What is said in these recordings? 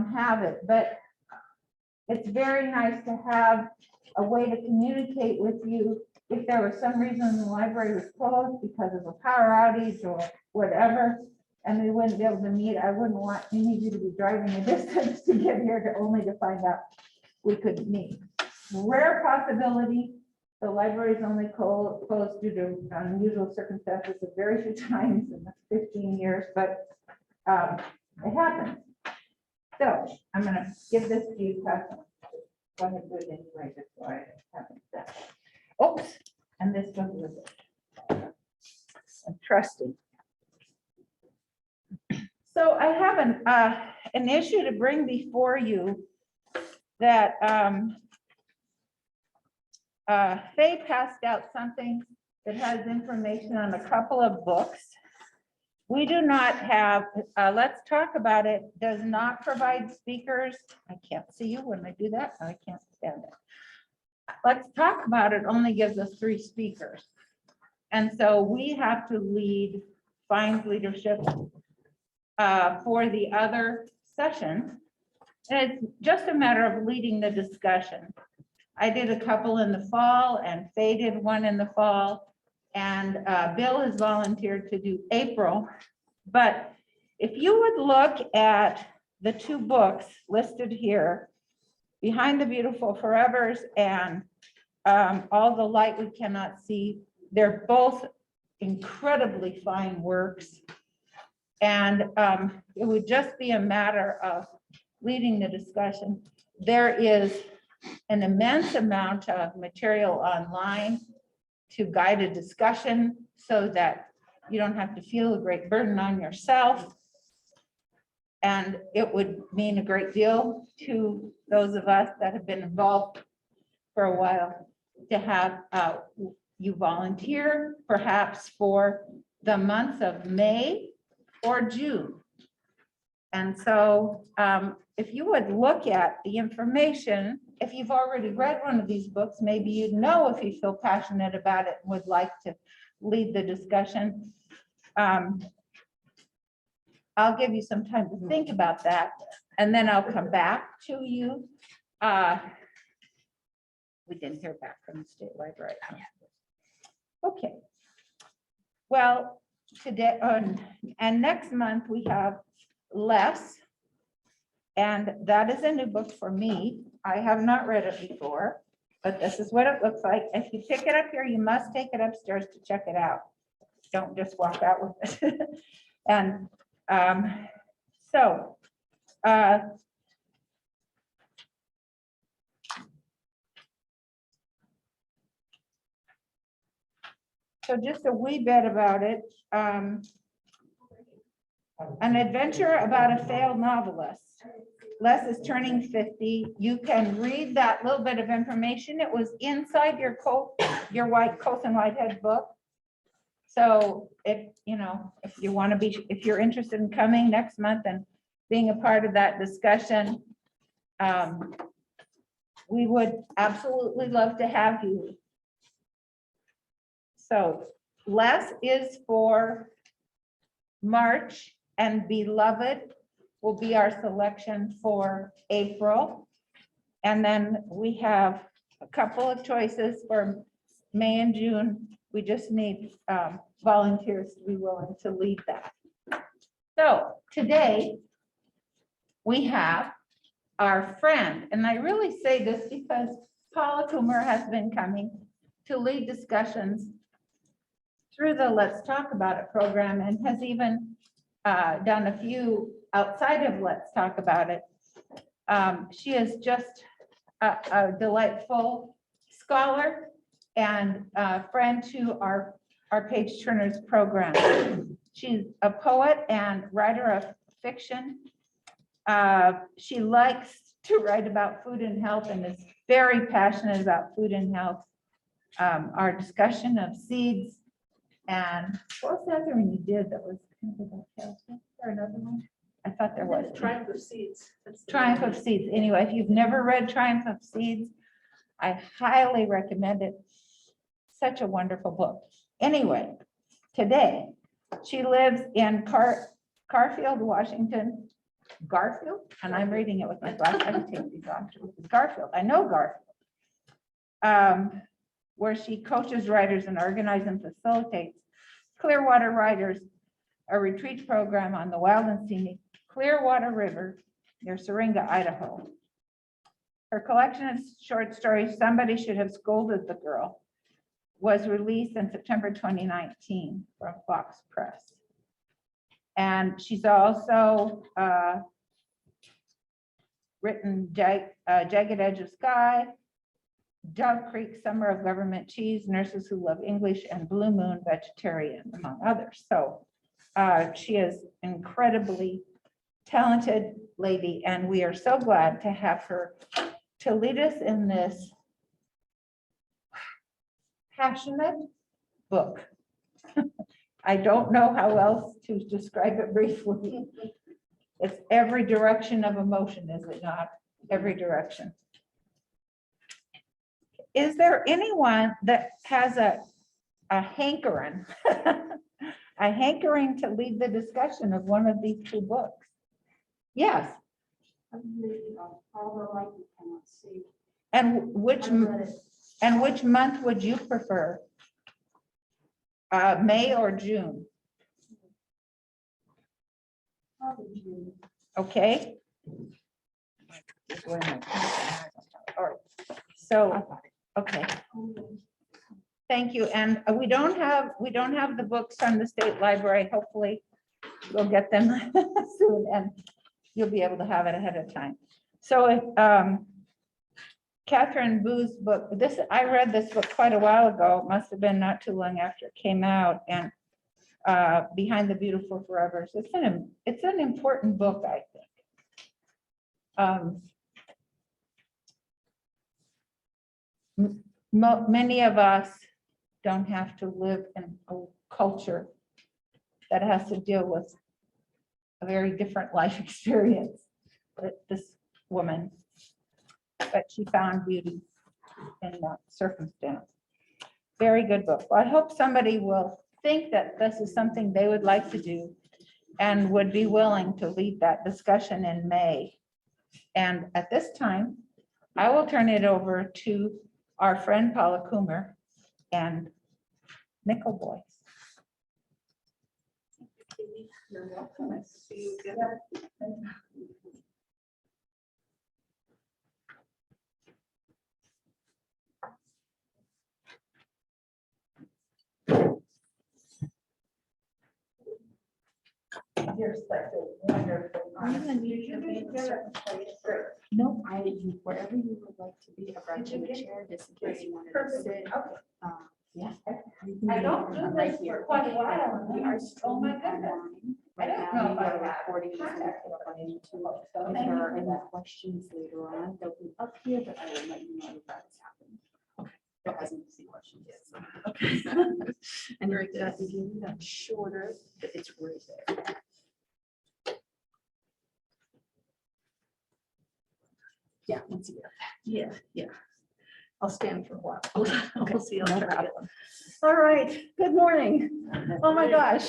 have it, but it's very nice to have a way to communicate with you. If there was some reason the library was closed because of a power outage or whatever, and we wouldn't be able to meet, I wouldn't want any of you to be driving a distance to get here to only to find out we couldn't meet. Rare possibility, the library is only closed due to unusual circumstances of very few times in the 15 years, but it happens. So I'm going to give this to you, Pastor. Go ahead and do it anyway, just so I haven't done. Oops, and this goes with it. I'm trusting. So I have an issue to bring before you that Faye passed out something that has information on a couple of books. We do not have, Let's Talk About It does not provide speakers. I can't see you when I do that. I can't stand it. Let's Talk About It only gives us 3 speakers. And so we have to find leadership for the other session. And it's just a matter of leading the discussion. I did a couple in the fall and Faye did one in the fall. And Bill has volunteered to do April. But if you would look at the 2 books listed here, Behind the Beautiful Forevers and All the Light We Cannot See, they're both incredibly fine works. And it would just be a matter of leading the discussion. There is an immense amount of material online to guide a discussion so that you don't have to feel a great burden on yourself. And it would mean a great deal to those of us that have been involved for a while to have you volunteer perhaps for the months of May or June. And so if you would look at the information, if you've already read one of these books, maybe you'd know if you feel passionate about it and would like to lead the discussion. I'll give you some time to think about that, and then I'll come back to you. We didn't hear back from the state library. Okay. Well, today and next month we have Less, and that is a new book for me. I have not read it before, but this is what it looks like. If you pick it up here, you must take it upstairs to check it out. Don't just walk out with it. And so just a wee bit about it. An adventure about a failed novelist. Les is turning 50. You can read that little bit of information. It was inside your Colson Whitehead book. So if you want to be, if you're interested in coming next month and being a part of that discussion, we would absolutely love to have you. So Less is for March, and Beloved will be our selection for April. And then we have a couple of choices for May and June. We just need volunteers to be willing to lead that. So today we have our friend, and I really say this because Paula Coomer has been coming to lead discussions through the Let's Talk About It program and has even done a few outside of Let's Talk About It. She is just a delightful scholar and friend to our Pageturners program. She's a poet and writer of fiction. She likes to write about food and health and is very passionate about food and health. Our discussion of seeds and what was the other one you did that was kind of about health? Was there another one? I thought there was. Triumph of Seeds. Triumph of Seeds. Anyway, if you've never read Triumph of Seeds, I highly recommend it. Such a wonderful book. Anyway, today she lives in Garfield, Washington. Garfield, and I'm reading it with my glasses. I can take these off. It's Garfield. I know Garfield. Where she coaches writers and organizes and facilitates Clearwater Writers, a retreat program on the wild and scenic Clearwater River near Syringa, Idaho. Her collection of short stories, Somebody Should Have Scolded the Girl, was released in September 2019 from Fox Press. And she's also written Jagged Edge of Sky, Dove Creek, Summer of Government Cheese, Nurses Who Love English, and Blue Moon Vegetarian, among others. So she is incredibly talented lady, and we are so glad to have her to lead us in this passionate book. I don't know how else to describe it briefly. It's every direction of emotion, is it not? Every direction. Is there anyone that has a hankering, a hankering to lead the discussion of one of these two books? Yes. Although I cannot see. And which month would you prefer? May or June? Probably June. Okay. All right. So, okay. Thank you. And we don't have the books from the state library. Hopefully we'll get them soon and you'll be able to have it ahead of time. So Catherine Boo's book, I read this book quite a while ago. It must have been not too long after it came out, and Behind the Beautiful Forevers. It's an important book, I think. Many of us don't have to live in a culture that has to deal with a very different life experience. But this woman, but she found beauty in that circumstance. Very good book. Well, I hope somebody will think that this is something they would like to do and would be willing to lead that discussion in May. And at this time, I will turn it over to our friend Paula Coomer and Nickel Boys. You're welcome. Nice to see you again. You're such a wonderful. No, wherever you would like to be, I brought you a chair just in case you wanted to sit. Yeah. I don't do this for quite a while. We are Oh my streaming goodness. online. I Right don't now, know we if I are have recording this contact on information. YouTube. So If thank there you are for any that. questions later on, they'll be up here, but I will let you know if that has happened. Okay. There hasn't been questions yet. So. Okay. And very good. At the beginning, that's shorter, but it's right there. Yeah, once you get that. Yeah. I'll stand for a while. We'll see. I'll try to get one. All right. Good morning. Oh my gosh.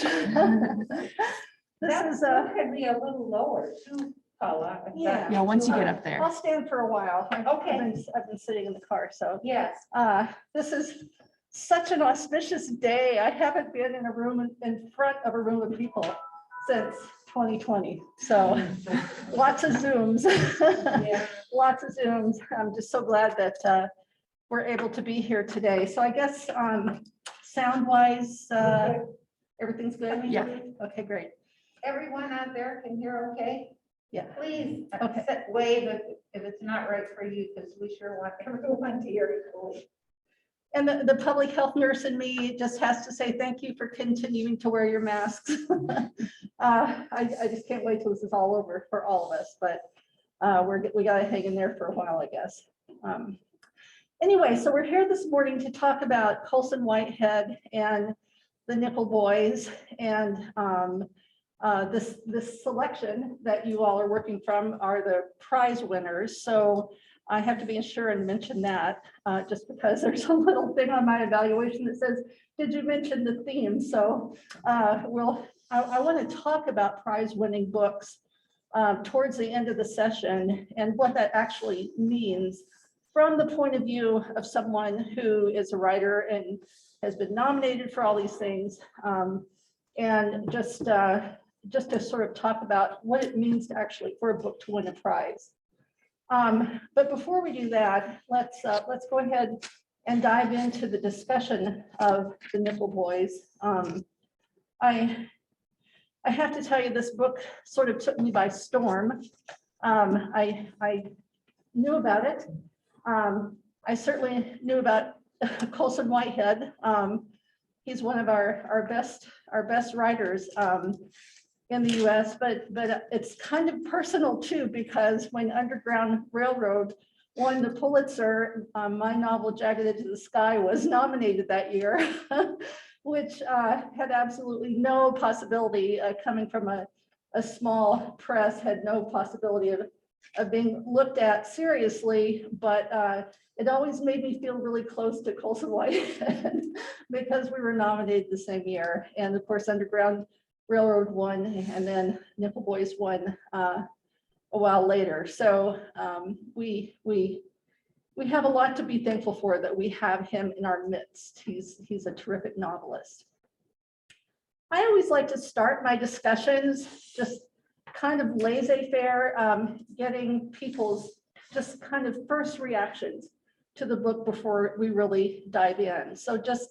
This is Could be a little lower too, Paula. Yeah. Yeah, once you get up there. I'll stand for a while. Okay. I've been sitting in the car, so. Yes. This is such an auspicious day. I haven't been in a room in front of a room of people since 2020. So lots of Zooms. Yeah. Lots of Zooms. I'm just so glad that we're able to be here today. So I guess sound wise, everything's good? Yeah. Okay, great. Everyone out there can hear okay? Yeah. Please Okay. wave if it's not right for you, because we sure want everyone to hear equally. And the public health nurse in me just has to say thank you for continuing to wear your masks. I just can't wait till this is all over for all of us, but we got to hang in there for a while, I guess. Anyway, so we're here this morning to talk about Colson Whitehead and the Nickel Boys, and this selection that you all are working from are the prize winners. So I have to be sure and mention that just because there's a little thing on my evaluation that says, did you mention the theme? So I want to talk about prize winning books towards the end of the session and what that actually means from the point of view of someone who is a writer and has been nominated for all these things. And just to sort of talk about what it means to actually for a book to win a prize. But before we do that, let's go ahead and dive into the discussion of the Nipple Boys. I have to tell you, this book sort of took me by storm. I knew about it. I certainly knew about Colson Whitehead. He's one of our best writers in the US, but it's kind of personal too, because when Underground Railroad won the Pulitzer, my novel Jagged Edge of the Sky was nominated that year, which had absolutely no possibility, coming from a small press, had no possibility of being looked at seriously, but it always made me feel really close to Colson Whitehead because we were nominated the same year. And of course, Underground Railroad won, and then Nipple Boys won a while later. So we have a lot to be thankful for, that we have him in our midst. He's a terrific novelist. I always like to start my discussions just kind of laissez-faire, getting people's just kind of first reactions to the book before we really dive in. So just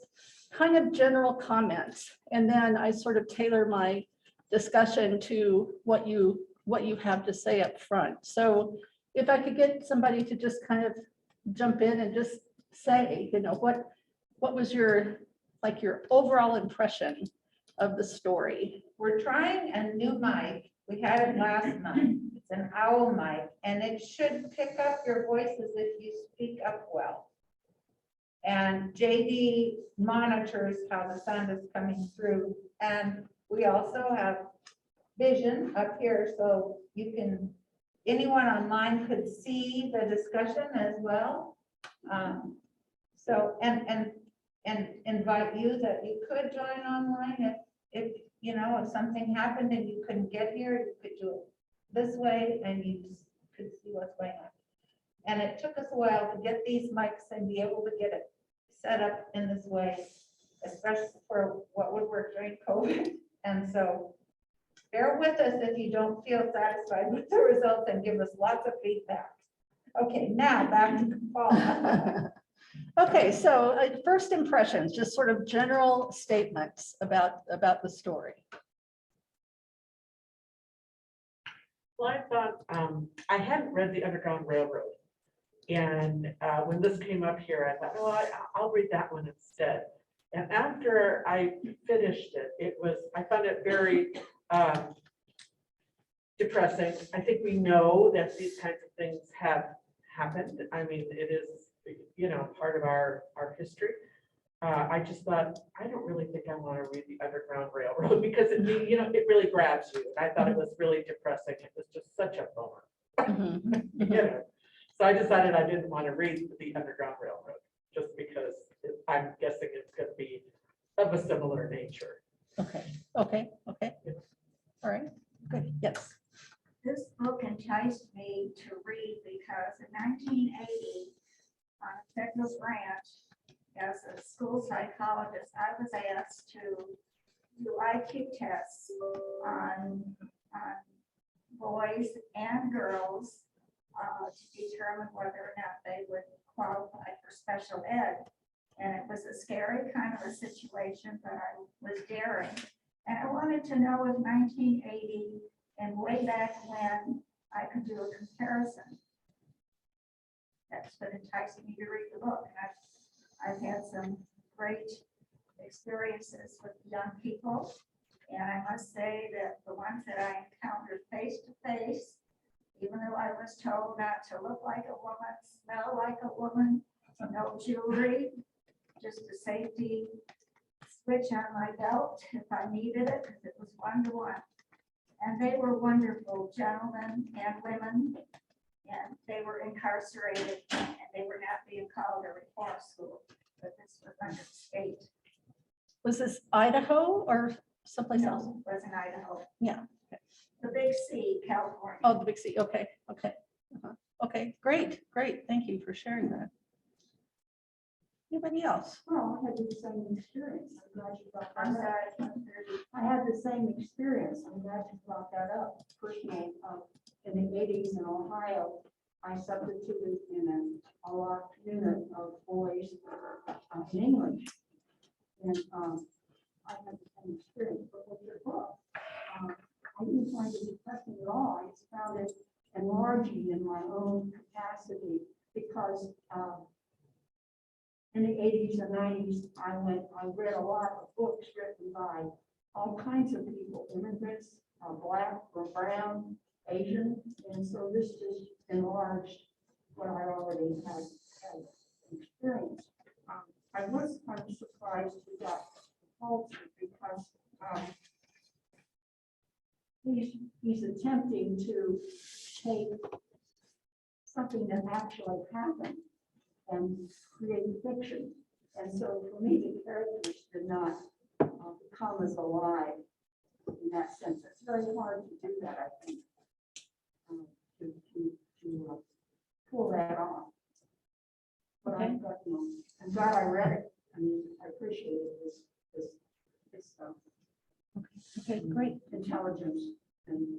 kind of general comments, and then I sort of tailor my discussion to what you have to say up front. So if I could get somebody to just kind of jump in and just say, you know, what was your overall impression of the story? We're trying a new mic. We had it last month. It's an owl mic, and it should pick up your voices if you speak up well. And JD monitors how the sound is coming through. And we also have vision up here, so you can, anyone online could see the discussion as well. So, and invite you that you could join online if you know, if something happened and you couldn't get here, you could do it this way and you could see what's going on. And it took us a while to get these mics and be able to get it set up in this way, especially for what would work during COVID. And so bear with us if you don't feel satisfied with the results, and give us lots of feedback. Okay, now back to Paula. Okay, so first impressions, just sort of general statements about the story. Well, I thought, I hadn't read the Underground Railroad. And when this came up here, I thought, oh, I'll read that one instead. And after I finished it, I found it very depressing. I think we know that these kinds of things have happened. I mean, it is, you know, part of our history. I just thought, I don't really think I want to read the Underground Railroad, because it, you know, it really grabs you. I thought it was really depressing. It was just such a bummer. You know? So I decided I didn't want to read the Underground Railroad, just because I'm guessing it's going to be of a similar nature. Okay. Yeah. All right, good, yes. This book enticed me to read because in 1980, on a federal branch, as a school psychologist, I was asked to do IQ tests on boys and girls to determine whether or not they would qualify for special ed. And it was a scary kind of a situation, but I was daring. And I wanted to know if 1980 and way back when I could do a comparison. That's what enticed me to read the book. And I've had some great experiences with young people. And I must say that the ones that I encountered face to face, even though I was told not to look like a woman, smell like a woman, no jewelry, just a safety switch on my belt if I needed it, because it was 1-to-1. And they were wonderful gentlemen and women, and they were incarcerated, and they were not being called a reform school, but this was under the state. Was this Idaho or someplace else? No, it was in Idaho. Yeah. The big C, California. Oh, the Big C, okay, okay. Okay, great, thank you for sharing that. Anybody else? Well, I had the same experience. I'm glad you brought I'm that up. sorry, I can't hear you. I had the same experience. I'm glad you brought that up. Personally, in the 80s in Ohio, I substituted in a locked unit of boys in English. And I had the same experience, but with your book, I didn't find it depressing at all. I just found it enlarging in my own capacity because in the 80s and 90s, I read a lot of books written by all kinds of people, immigrants, Black or brown, Asian, and so this just enlarged what I already had experienced. I was kind of surprised we got Pulitzer because he's attempting to take something that actually happened and create fiction. And so for me, the characters did not become as alive in that sense. It's very hard to do that, I think, to pull that off. But Okay. I'm glad I read it. I mean, I appreciate this Okay, great. intelligence and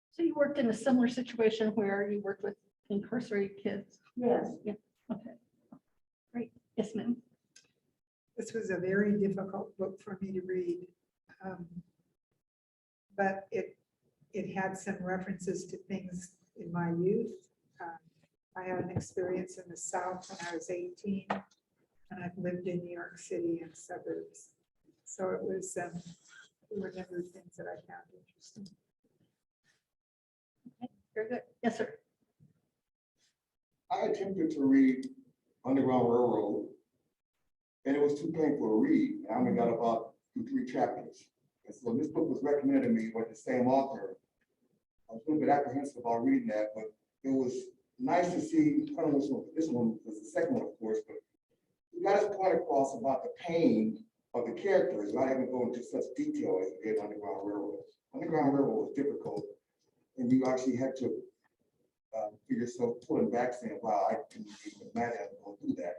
So you worked in a similar situation where you worked with incarcerated kids? yes. Okay, great. Yes, ma'am. This was a very difficult book for me to read. But it had some references to things in my youth. I had an experience in the South when I was 18, and I've lived in New York City and suburbs. So it was, there were a number of things that I found interesting. Very good. Yes, sir. I attempted to read Underground Railroad, and it was too painful to read. I only got about 2-3 chapters. And so this book was recommended to me by the same author. I was a little bit apprehensive about reading that, but it was nice to see, I don't know which one, this one was the second one, of course, but you got his point across about the pain of the characters, not having to go into such detail as it did Underground Railroad. Underground Railroad was difficult, and you actually had to figure yourself pulling back, saying, wow, I couldn't even imagine going through that.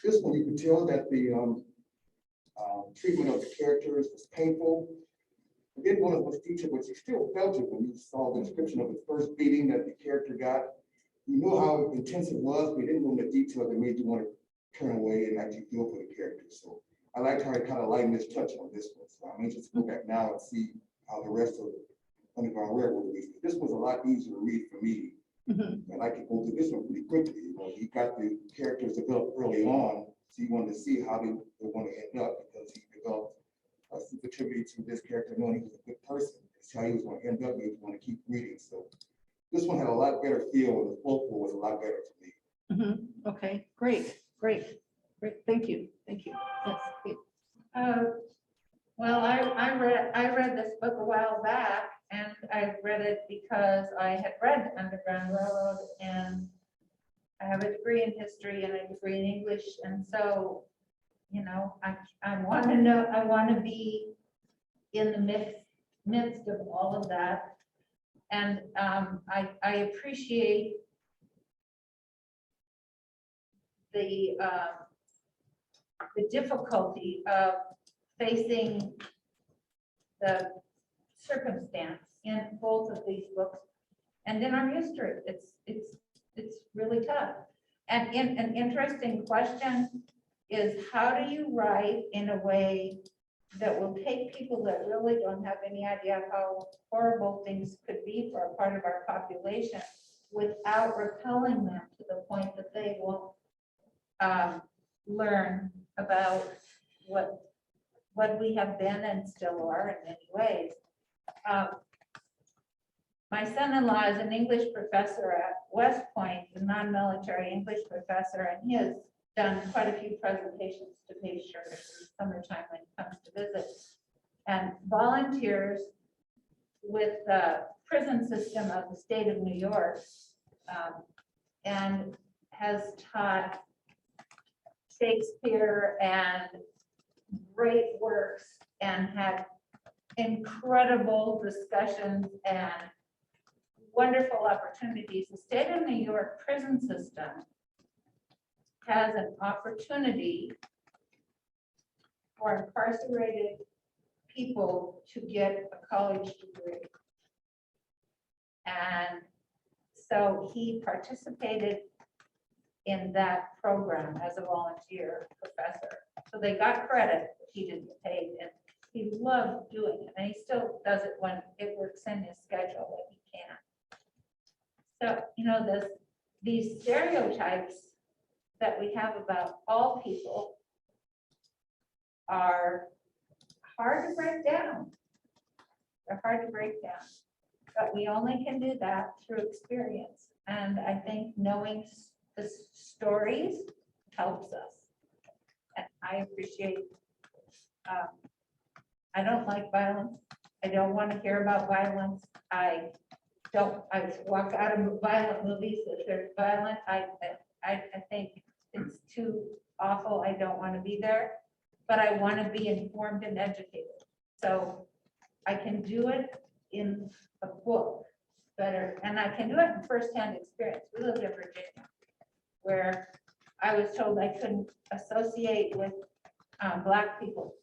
This one, you could tell that the treatment of the characters was painful. I didn't want to much detail, but you still felt it when you saw the description of the first beating that the character got. You knew how intense it was, but you didn't go into detail that made you want to turn away and actually feel for the characters. So I liked how it kind of lightened this touch on this one. So I'm anxious to go back now and see how the rest of Underground Railroad reads. This was a lot easier to read for me. And I could go through this one pretty quickly. You know, you got the characters developed early on, so you wanted to see how they want to end up, because he developed a sensitivity to this character, knowing he was a good person. It's how he was going to end up, made you want to keep reading. So this one had a lot better feel, and the folklore was a lot better for me. Okay, great. Thank you. Yes, Kate. Well, I read this book a while back, and I read it because I had read Underground Railroad, and I have a degree in history and a degree in English, and so, you know, I want to know, I want to be in the midst of all of that, and I appreciate the difficulty of facing the circumstance in both of these books and in our history. It's really tough. And an interesting question is, how do you write in a way that will take people that really don't have any idea how horrible things could be for a part of our population without repelling them to the point that they will learn about what we have been and still are in many ways. My son-in-law is an English professor at West Point, a non-military English professor, and he has done quite a few presentations to Pageturners in the summertime when he comes to visit, and volunteers with the prison system of the state of New York, and has taught Shakespeare and great works, and had incredible discussions and wonderful opportunities. The state of New York prison system has an opportunity for incarcerated people to get a college degree. And so he participated in that program as a volunteer professor. So they got credit, but he didn't get paid, and he loved doing it, and he still does it when it works in his schedule that he can. So, you know, these stereotypes that we have about all people are hard to break down. They're hard to break down, but we only can do that through experience. And I think knowing the stories helps us. And I appreciate, I don't like violence. I don't want to hear about violence. I walk out of violent movies if they're violent. I think it's too awful. I don't want to be there, but I want to be informed and educated. So I can do it in a book better, and I can do it in firsthand experience. We lived in Virginia, where I was told I couldn't associate with Black people.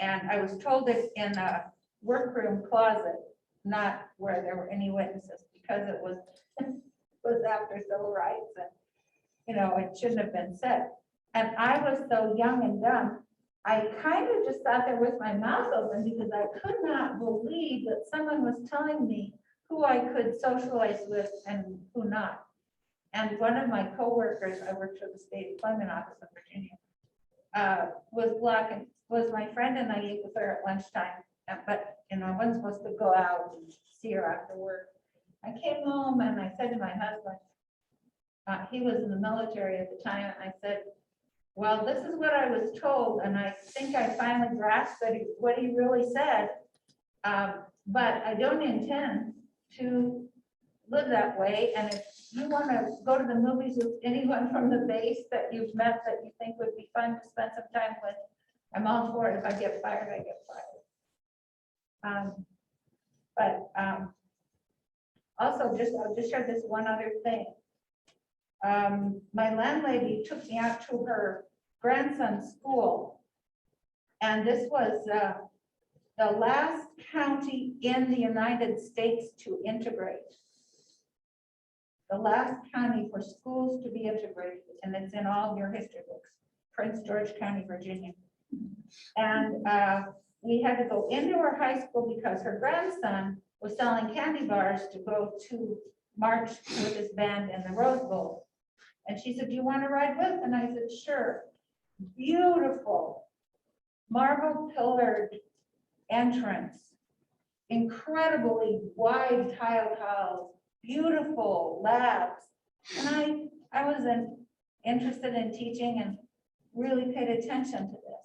And I was told it in a workroom closet, not where there were any witnesses, because it was after civil rights, and you know, it shouldn't have been said. And I was so young and dumb, I kind of just sat there with my mouth open because I could not believe that someone was telling me who I could socialize with and who not. And one of my coworkers, I worked for the state employment office in Virginia, was Black and was my friend, and I ate with her at lunchtime. But you know, I wasn't supposed to go out and see her after work. I came home and I said to my husband, he was in the military at the time, and I said, well, this is what I was told, and I think I finally grasped that what he really said, but I don't intend to live that way. And if you want to go to the movies with anyone from the base that you've met that you think would be fun to spend some time with, I'm all for it. If I get fired, I get fired. Also, I'll just share this one other thing. My landlady took me out to her grandson's school, and this was the last county in the United States to integrate. The last county for schools to be integrated, and it's in all your history books, Prince George County, Virginia. And we had to go into her high school because her grandson was selling candy bars to go to march with his band in the Rose Bowl. And she said, do you want to ride with? And I said, sure. Beautiful marble pillared entrance, incredibly wide tiled halls, beautiful labs. And I was interested in teaching and really paid attention to this.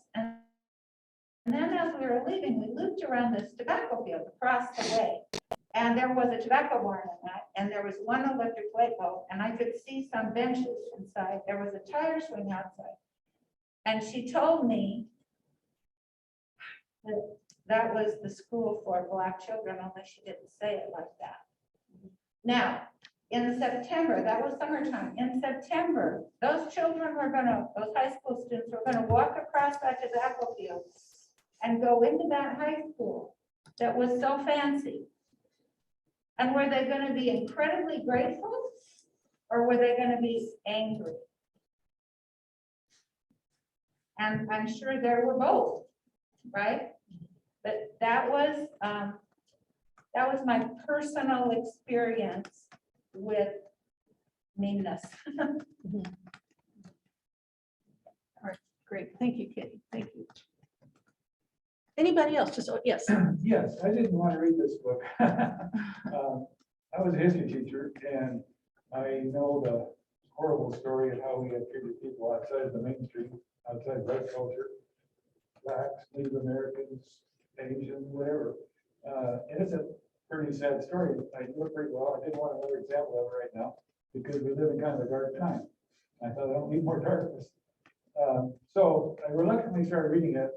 And then as we were leaving, we looped around this tobacco field across the way. And there was a tobacco barn in that, and there was one electric light bulb, and I could see some benches inside. There was a tire swing outside. And she told me that that was the school for Black children, only she didn't say it like that. Now, in September, that was summertime, in September, those children were those high school students were gonna walk across that tobacco field and go into that high school that was so fancy. And were they gonna be incredibly grateful, or were they gonna be angry? And I'm sure there were both, right? But that was my personal experience with meanness. All right, great. Thank you, Kitty. Thank you. Anybody else? Just, yes. Yes, I didn't want to read this book. I was a history teacher, and I know the horrible story of how we have treated people outside of the mainstream, outside white culture, Blacks, Native Americans, Asians, whatever. And it's a pretty sad story. I know it pretty well. I didn't want another example of it right now because we live in kind of a dark time. I thought I don't need more darkness. So I reluctantly started reading it.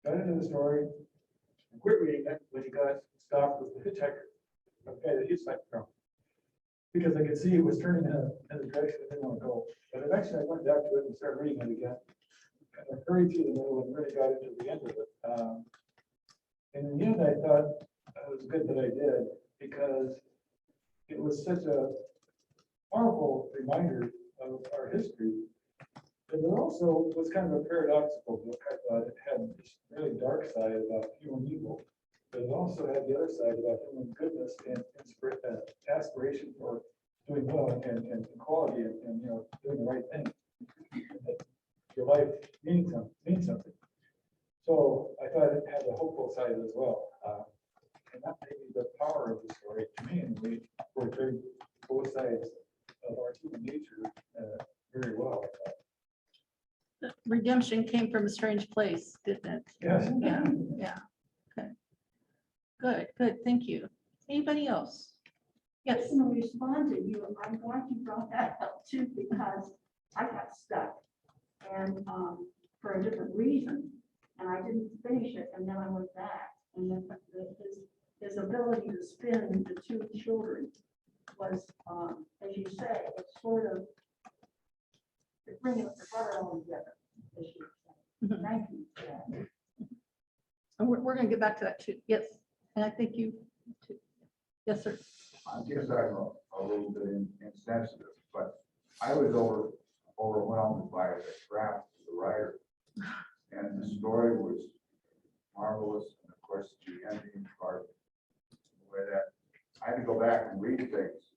got into the story, and quit reading it when he got stopped with the hitchhiker, the guy that hitchhiked from. Because I could see it was turning in a direction I didn't want to go. But eventually I went back to it and started reading it again. And I hurried through the middle and really got into the end of it. And in the end, I thought it was good that I did, because it was such a powerful reminder of our history. But it also was kind of a paradoxical book. I thought it had this really dark side about human evil, but it also had the other side about human goodness and aspiration for doing well and equality and doing the right thing. That your life means something. So I thought it had the hopeful side as well. And that may be the power of the story to me, and we portrayed both sides of our human nature very well. Redemption came from a strange place, didn't it? Yes. Yeah. Okay. Good, thank you. Anybody else? Yes. Yes, in respond to you, I'm glad you brought that up too, because I got stuck and for a different reason, and I didn't finish it, and then I went back, and then his ability to spin the two children was, as you say, it's sort of bringing it together all together, as you say. Mhm. Thank you for that. And we're going to get back to that too. Yes, and I think you too. Yes, sir. I guess I'm a little bit insensitive, but I was overwhelmed by the craft of the writer. And the story was marvelous, and of course, the ending part, the way that I had to go back and read things,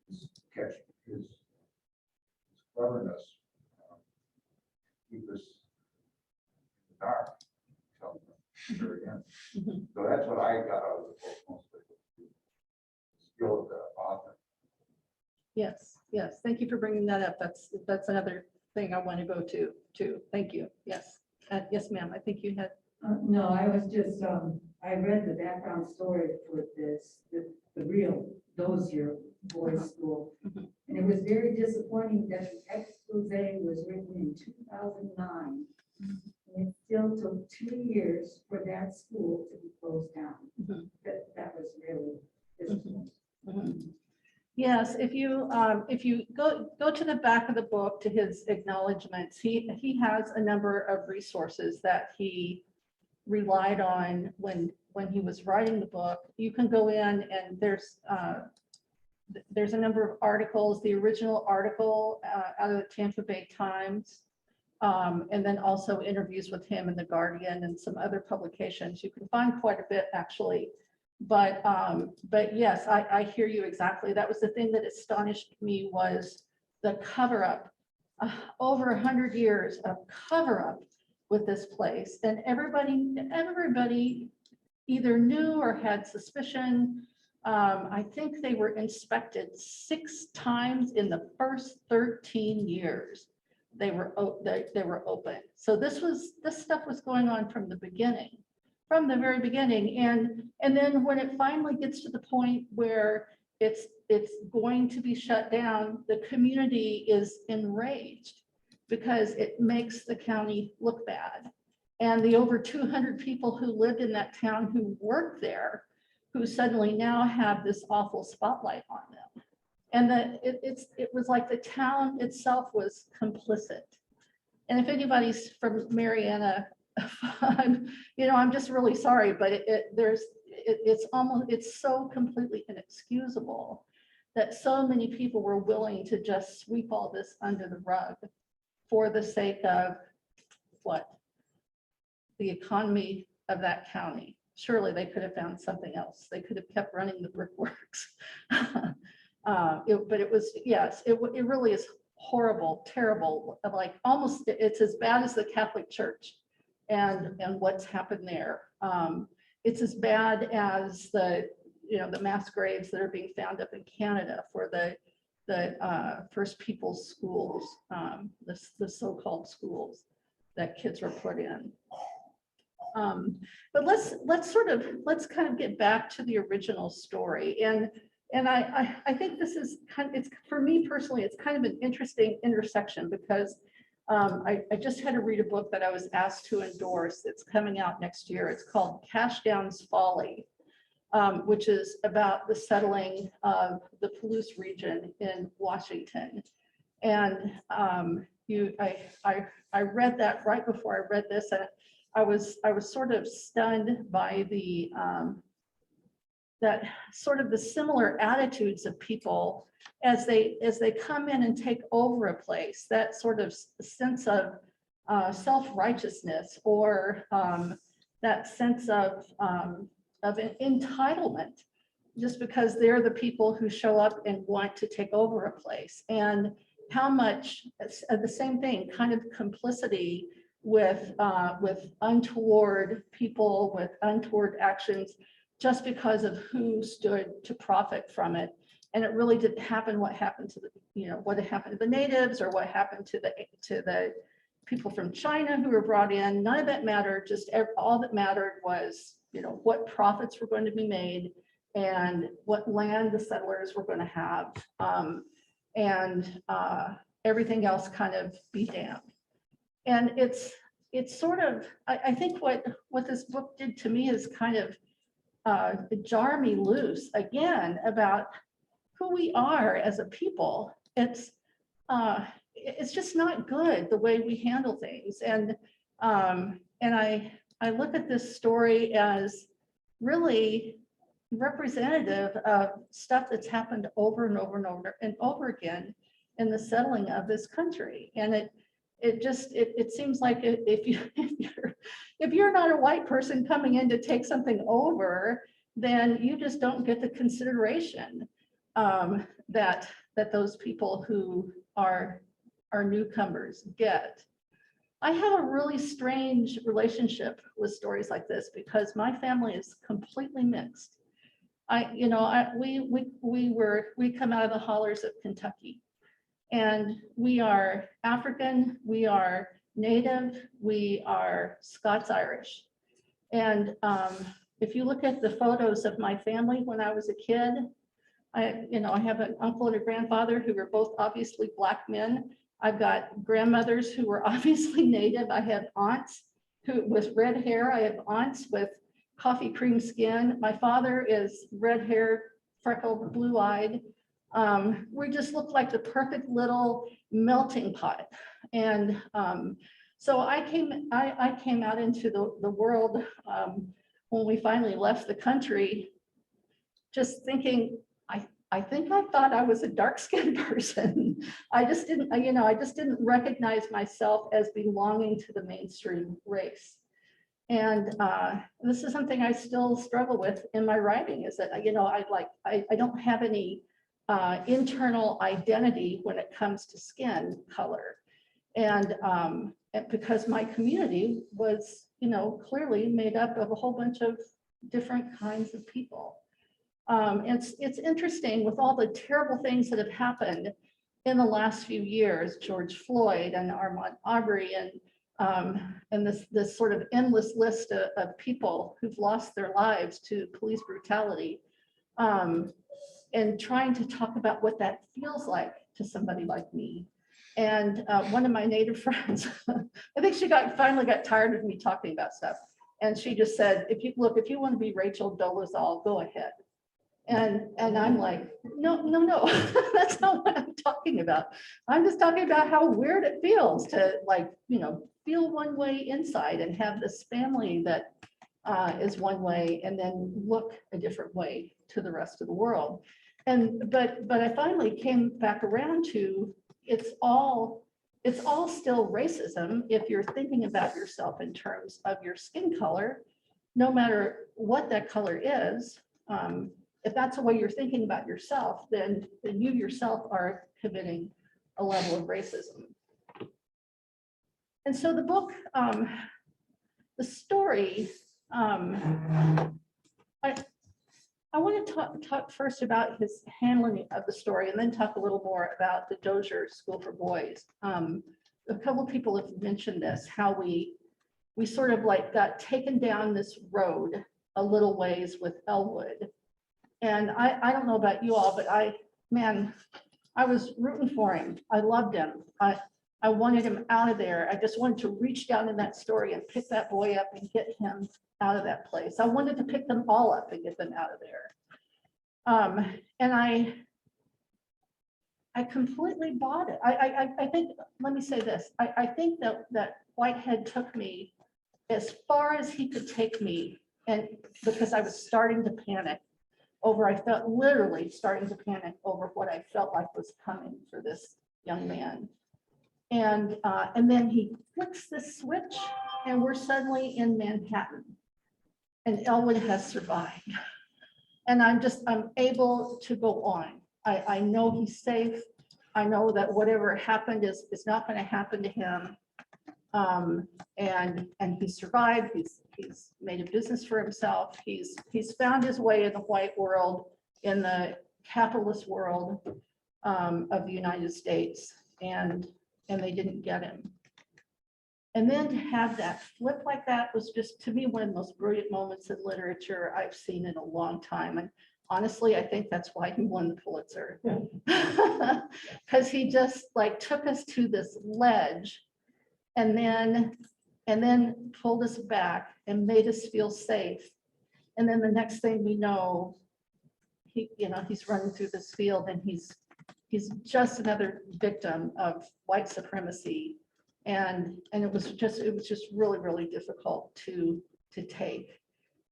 to catch his cleverness, keep us in the dark, tell them here again. Mhm. So that's what I got out of the book mostly. Skill of the author. Yes, thank you for bringing that up. That's another thing I want to go to too. Thank you. Yes, yes, ma'am. I think you had. No, I was just, I read the background story for this, the real Dozier Boys School. Mhm. And it was very disappointing that the expose was written in 2009. And it still took 2 years for that school to be closed down. Mhm. That was really disappointing. Mhm. Yes, if you go to the back of the book to his acknowledgements, he has a number of resources that he relied on when he was writing the book. You can go in and there's a number of articles, the original article out of the Tampa Bay Times, and then also interviews with him in the Guardian and some other publications. You can find quite a bit actually. But yes, I hear you exactly. That was the thing that astonished me, was the cover up, over 100 years of cover up with this place. And everybody either knew or had suspicion. I think they were inspected 6 times in the first 13 years they were open. So this stuff was going on from the beginning. From the very beginning. And then when it finally gets to the point where it's going to be shut down, the community is enraged because it makes the county look bad. And the over 200 people who lived in that town who worked there, who suddenly now have this awful spotlight on them. And that it was like the town itself was complicit. And if anybody's from Mariana, I'm just really sorry, but it's so completely inexcusable that so many people were willing to just sweep all this under the rug for the sake of what? The economy of that county. Surely they could have found something else. They could have kept running the brickworks. But it was, yes, it really is horrible, terrible, like almost, it's as bad as the Catholic Church. And what's happened there. It's as bad as the mass graves that are being found up in Canada for the First Peoples schools, the so-called schools that kids were put in. But let's kind of get back to the original story. And I think this is it's for me personally, it's kind of an interesting intersection, because I just had to read a book that I was asked to endorse. It's coming out next year. It's called Cashdown's Folly, which is about the settling of the Palouse region in Washington. And I read that right before I read this, and I was sort of stunned by the that sort of the similar attitudes of people as they come in and take over a place, that sort of sense of self-righteousness, or that sense of entitlement, just because they're the people who show up and want to take over a place. And how much the same thing, kind of complicity with untoward people, with untoward actions, just because of who stood to profit from it. And it really didn't happen what happened to the, what happened to the natives, or what happened to the people from China who were brought in. None of that mattered. Just all that mattered was, what profits were going to be made and what land the settlers were going to have. And everything else kind of be damned. And it's sort of, I think what this book did to me is kind of jar me loose again about who we are as a people. It's just not good the way we handle things. And I look at this story as really representative of stuff that's happened over and over and over and over again in the settling of this country. And it seems like if you're not a white person coming in to take something over, then you just don't get the consideration that those people who are newcomers get. I have a really strange relationship with stories like this because my family is completely mixed. We come out of the hollers of Kentucky, and we are African, we are Native, we are Scots-Irish. And if you look at the photos of my family when I was a kid, I have an uncle and a grandfather who were both obviously Black men. I've got grandmothers who were obviously Native. I have aunts with red hair. I have aunts with coffee cream skin. My father is red haired, freckled, blue eyed. We just look like the perfect little melting pot. And so I came out into the world when we finally left the country, just thinking, I think I thought I was a dark-skinned person. I just didn't recognize myself as belonging to the mainstream race. And this is something I still struggle with in my writing, is that, I don't have any internal identity when it comes to skin color. And because my community was, clearly made up of a whole bunch of different kinds of people. It's interesting with all the terrible things that have happened in the last few years, George Floyd and Ahmaud Arbery, and this sort of endless list of people who've lost their lives to police brutality, and trying to talk about what that feels like to somebody like me. And one of my Native friends, I think she finally got tired of me talking about stuff. And she just said, if you want to be Rachel Dolezal, go ahead. And I'm like, no, that's not what I'm talking about. I'm just talking about how weird it feels to feel one way inside and have this family that is one way and then look a different way to the rest of the world. But I finally came back around to it's all still racism if you're thinking about yourself in terms of your skin color, no matter what that color is. If that's the way you're thinking about yourself, then you yourself are committing a level of racism. And so the book, the story, I want to talk first about his handling of the story, and then talk a little more about the Dozier School for Boys. A couple of people have mentioned this, how we sort of got taken down this road a little ways with Elwood. And I don't know about you all, but I was rooting for him. I loved him. I wanted him out of there. I just wanted to reach down in that story and pick that boy up and get him out of that place. I wanted to pick them all up and get them out of there. And I completely bought it. I think, let me say this, I think that Whitehead took me as far as he could take me, and because I was starting to panic over, I felt literally starting to panic over what I felt like was coming for this young man. And then he flicks this switch and we're suddenly in Manhattan and Elwood has survived. And I'm able to go on. I know he's safe. I know that whatever happened is not going to happen to him. And he survived. He's made a business for himself. He's found his way in the white world, in the capitalist world of the United States, and they didn't get him. And then to have that flip like that was just, to me, one of the most brilliant moments in literature I've seen in a long time. And honestly, I think that's why he won the Pulitzer. Because he just like took us to this ledge and then pulled us back and made us feel safe. And then the next thing we know, he's running through this field and he's just another victim of white supremacy. And it was just really, really difficult to take.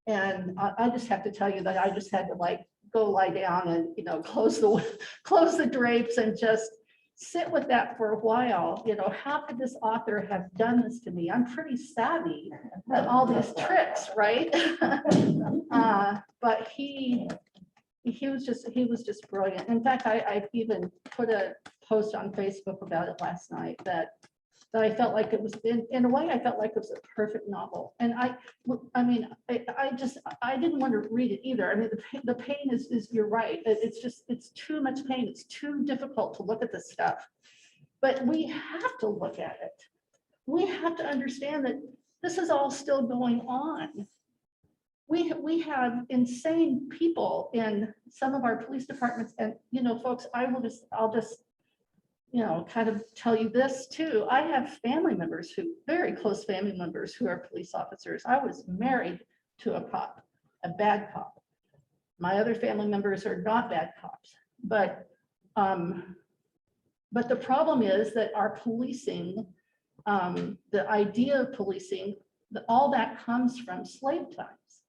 And I just have to tell you that I just had to like go lie down and, close the drapes and just sit with that for a while. How could this author have done this to me? I'm pretty savvy at all these tricks, right? But he was just brilliant. In fact, I even put a post on Facebook about it last night that I felt like it was, in a way, I felt like it was a perfect novel. And I didn't want to read it either. I mean, the pain is, you're right. It's too much pain. It's too difficult to look at this stuff. But we have to look at it. We have to understand that this is all still going on. We have insane people in some of our police departments. And, folks, I'll just kind of tell you this too. I have family members very close family members who are police officers. I was married to a cop, a bad cop. My other family members are not bad cops, but the problem is that our policing, the idea of policing, all that comes from slave times.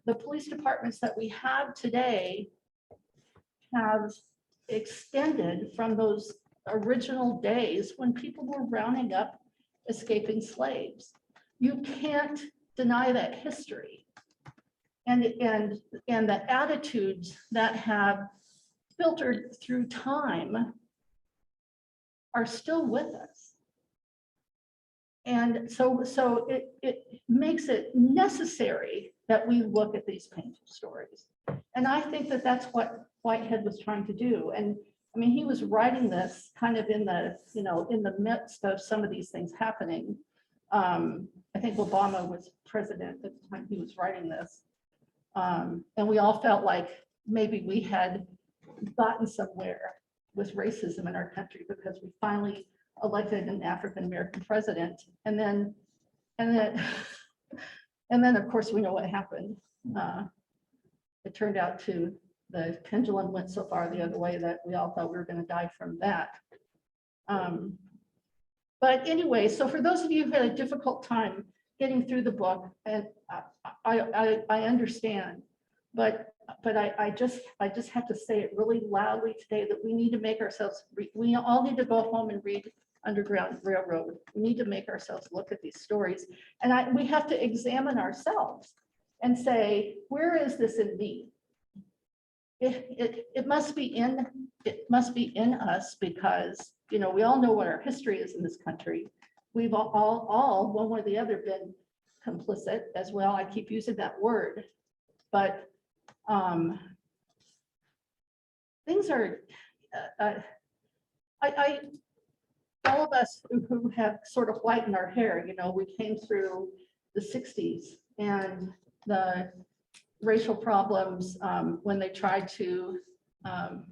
The police departments that we have today have extended from those original days when people were rounding up escaping slaves. You can't deny that history. And the attitudes that have filtered through time are still with us. And so it makes it necessary that we look at these painful stories. And I think that that's what Whitehead was trying to do. And I mean, he was writing this kind of in the midst of some of these things happening. I think Obama was president at the time he was writing this. And we all felt like maybe we had gotten somewhere with racism in our country because we finally elected an African-American president. And then of course we know what happened. It turned out the pendulum went so far the other way that we all thought we were going to die from that. But anyway, so for those of you who had a difficult time getting through the book, and I understand, but I just have to say it really loudly today that we need to make ourselves, we all need to go home and read Underground Railroad. We need to make ourselves look at these stories, and we have to examine ourselves and say, where is this in me? It must be in us because we all know what our history is in this country. We've all one way or the other been complicit as well. I keep using that word, but things are. All of us who have sort of whitened our hair, we came through the 60s and the racial problems when they tried to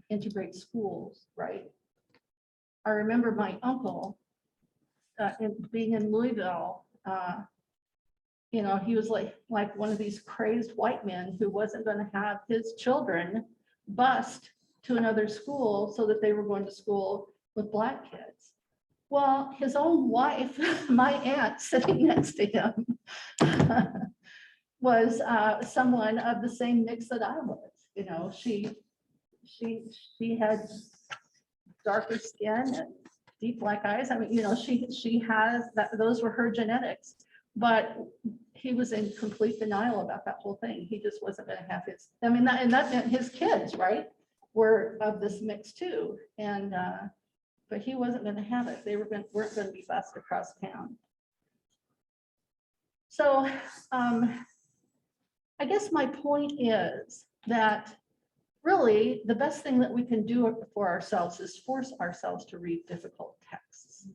integrate schools, right? I remember my uncle being in Louisville. You know, he was like one of these crazed white men who wasn't going to have his children bused to another school so that they were going to school with black kids. Well, his own wife, my aunt sitting next to him, was someone of the same mix that I was. You know, she had darker skin and deep black eyes. I mean, you know, she has that, those were her genetics, but he was in complete denial about that whole thing. He just wasn't going to have his, I mean, that, and that meant his kids, right, were of this mix too. And, but he wasn't going to have it. They weren't going to be bused across town. So I guess my point is that really the best thing that we can do for ourselves is force ourselves to read difficult texts.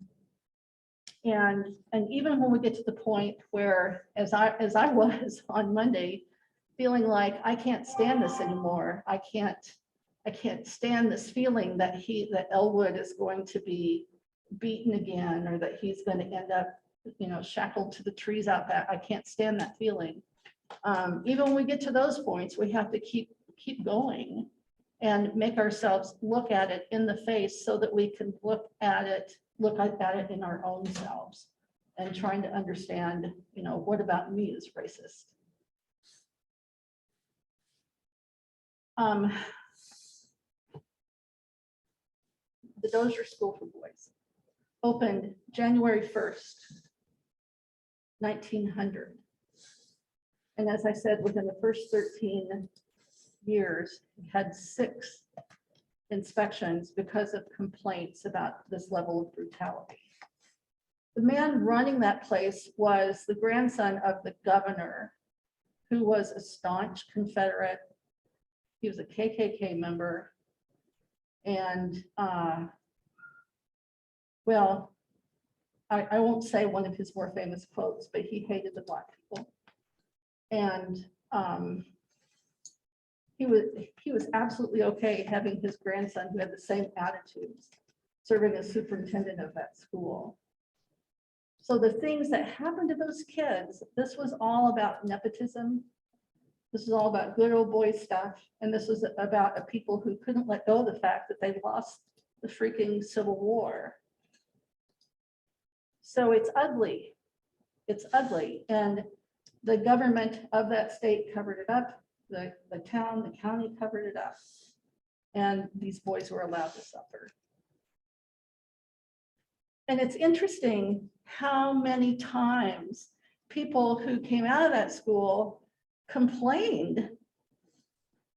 And even when we get to the point where, as I was on Monday, feeling like I can't stand this anymore. I can't stand this feeling that Elwood is going to be beaten again, or that he's going to end up, you know, shackled to the trees out back. I can't stand that feeling. Even when we get to those points, we have to keep going and make ourselves look at it in the face so that we can look at it in our own selves and trying to understand, you know, what about me is racist? The Dozier School for Boys opened January 1st, 1900. And as I said, within the first 13 years, we had 6 inspections because of complaints about this level of brutality. The man running that place was the grandson of the governor, who was a staunch Confederate. He was a KKK member. And well, I won't say one of his more famous quotes, but he hated the black people. And he was absolutely okay having his grandson, who had the same attitudes, serving as superintendent of that school. So the things that happened to those kids, this was all about nepotism. This is all about good old boy stuff. And this was about a people who couldn't let go of the fact that they lost the freaking Civil War. So it's ugly. It's ugly. And the government of that state covered it up. The county covered it up. And these boys were allowed to suffer. And it's interesting how many times people who came out of that school complained,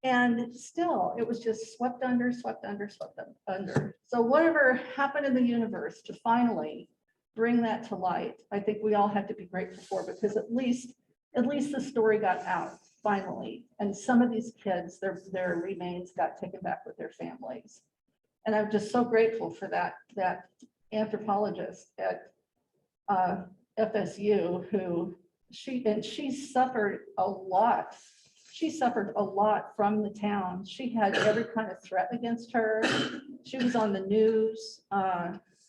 and still it was just swept under, swept under, swept under. So whatever happened in the universe to finally bring that to light, I think we all have to be grateful for, because at least the story got out finally. And some of these kids, their remains got taken back with their families. And I'm just so grateful for that anthropologist at FSU, who she suffered a lot. She suffered a lot from the town. She had every kind of threat against her. She was on the news.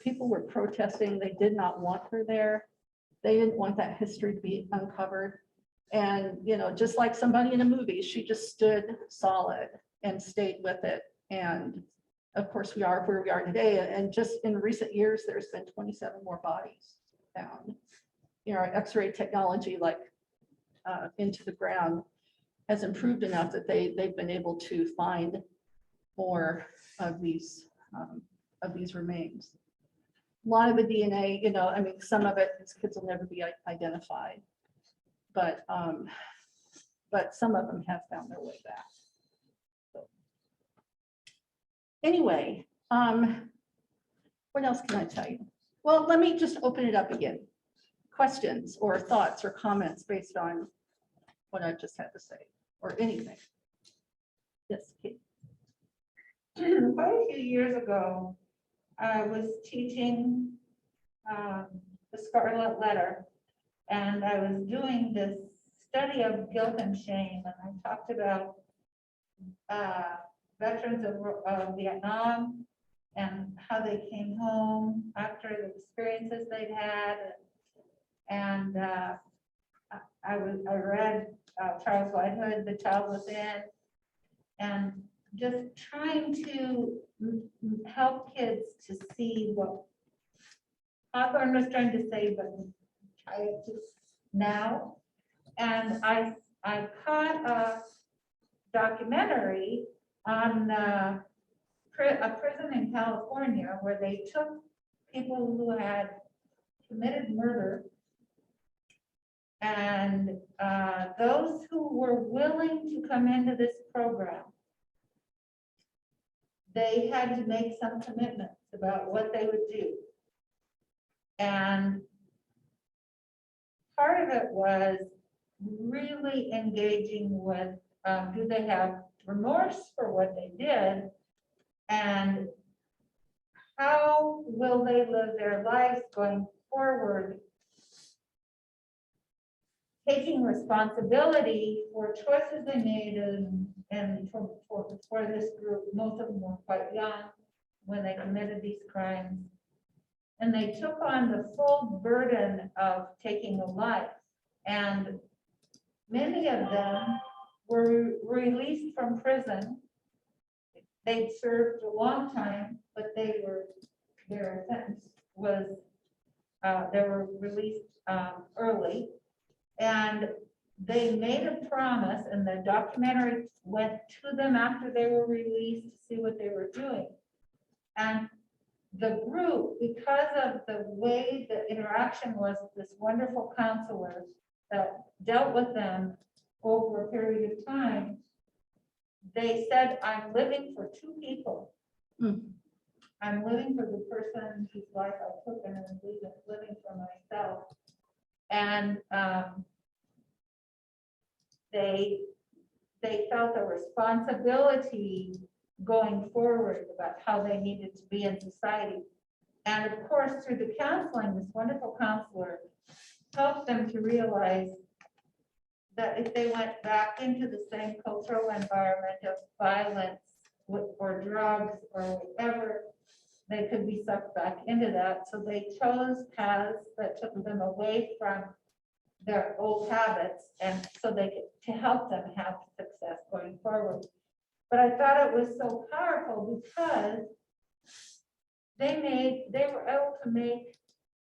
People were protesting. They did not want her there. They didn't want that history to be uncovered. And, you know, just like somebody in a movie, she just stood solid and stayed with it. And of course, we are where we are today. And just in recent years, there's been 27 more bodies found. You know, our X-ray technology, like into the ground, has improved enough that they've been able to find more of these remains. A lot of the DNA, you know, I mean, some of it, these kids will never be identified, but some of them have found their way back. So, anyway, what else can I tell you? Well, let me just open it up again. Questions or thoughts or comments based on what I just had to say, or anything. Yes, Kate. Quite a few years ago, I was teaching the Scarlet Letter, and I was doing this study of guilt and shame, and I talked about veterans of Vietnam and how they came home after the experiences they'd had. And I read Charles Whitehead, The Child Within, and just trying to help kids to see what Hawthorne was trying to say, but I just now. And I caught a documentary on a prison in California where they took people who had committed murder, and those who were willing to come into this program, they had to make some commitments about what they would do. And part of it was really engaging with, do they have remorse for what they did? And how will they live their lives going forward, taking responsibility for choices they made, and for this group, most of them were quite young when they committed these crimes. And they took on the full burden of taking a life. And many of them were released from prison. They'd served a long time, but their sentence was, they were released early. And they made a promise, and the documentary went to them after they were released to see what they were doing. And the group, because of the way the interaction was with this wonderful counselor that dealt with them over a period of time, they said, I'm living for two people. I'm living for the person whose life I took, and I'm living for myself. And they felt a responsibility going forward about how they needed to be in society. And of course, through the counseling, this wonderful counselor helped them to realize that if they went back into the same cultural environment of violence or drugs or whatever, they could be sucked back into that. So they chose paths that took them away from their old habits, and so they could, to help them have success going forward. But I thought it was so powerful because they were able to make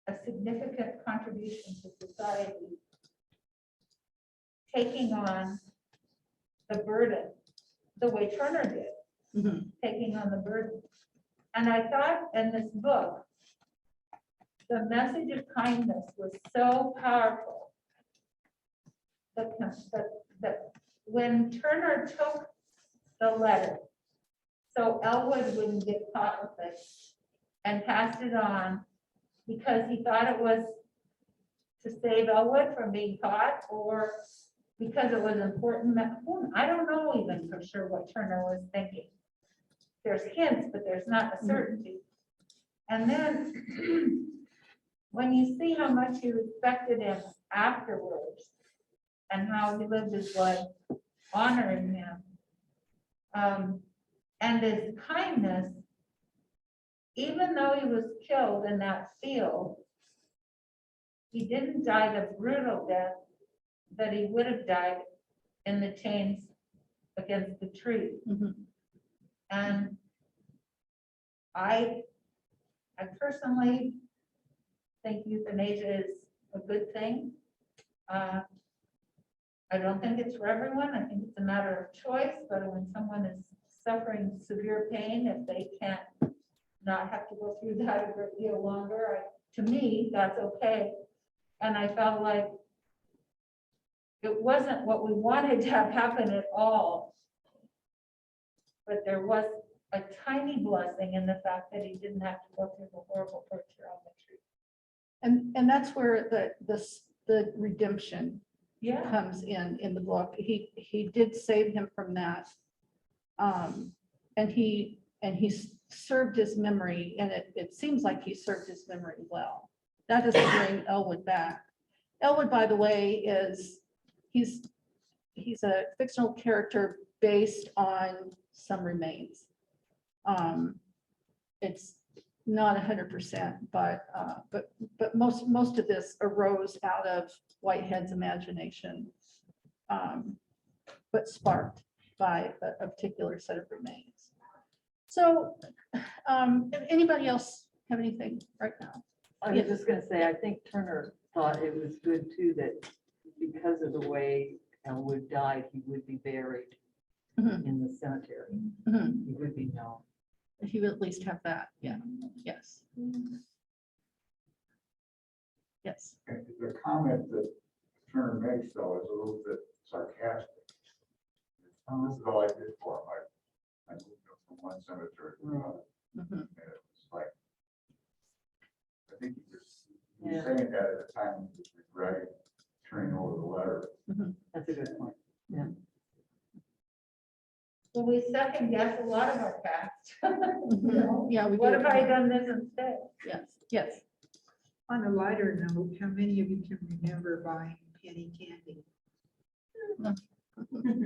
a significant contribution to society, taking on the burden the way Turner did, taking on the burden. And I thought in this book, the message of kindness was so powerful that when Turner took the letter, so Elwood wouldn't get caught with it, and passed it on because he thought it was to save Elwood from being caught, or because it was important. I don't know even for sure what Turner was thinking. There's hints, but there's not a certainty. And then when you see how much he respected him afterwards and how he lived his life honoring him, and his kindness, even though he was killed in that field, he didn't die the brutal death that he would have died in the chains against the tree. And I personally think euthanasia is a good thing. I don't think it's for everyone. I think it's a matter of choice, but when someone is suffering severe pain, if they can't not have to go through that a great deal longer, to me, that's okay. And I felt like it wasn't what we wanted to have happen at all, but there was a tiny blessing in the fact that he didn't have to go through the horrible torture on the tree. And that's where the redemption Yeah. comes in the book. He did save him from that. And he served his memory, and it seems like he served his memory well. That doesn't bring Elwood back. Elwood, by the way, he's a fictional character based on some remains. it's not 100%, but most of this arose out of Whitehead's imagination, but sparked by a particular set of remains. So, anybody else have anything right now? I was just gonna say, I think Turner thought it was good too, that because of the way Elwood died, he would be buried Mhm. in the cemetery. Mhm. He would be known. He would at least have that, yeah, yes. Yes, And the comment that Turner makes though is a little bit sarcastic. This is all I did for him. I moved him from one cemetery to another. mhm. And it was like, I think he was Yeah. saying that at the time he was regretting turning over the letter. That's a good point. Well, we second guess a lot of our facts. Mhm. Yeah, we What do. if I done this instead? Yes, yes. On a lighter note, how many of you can remember buying penny candy?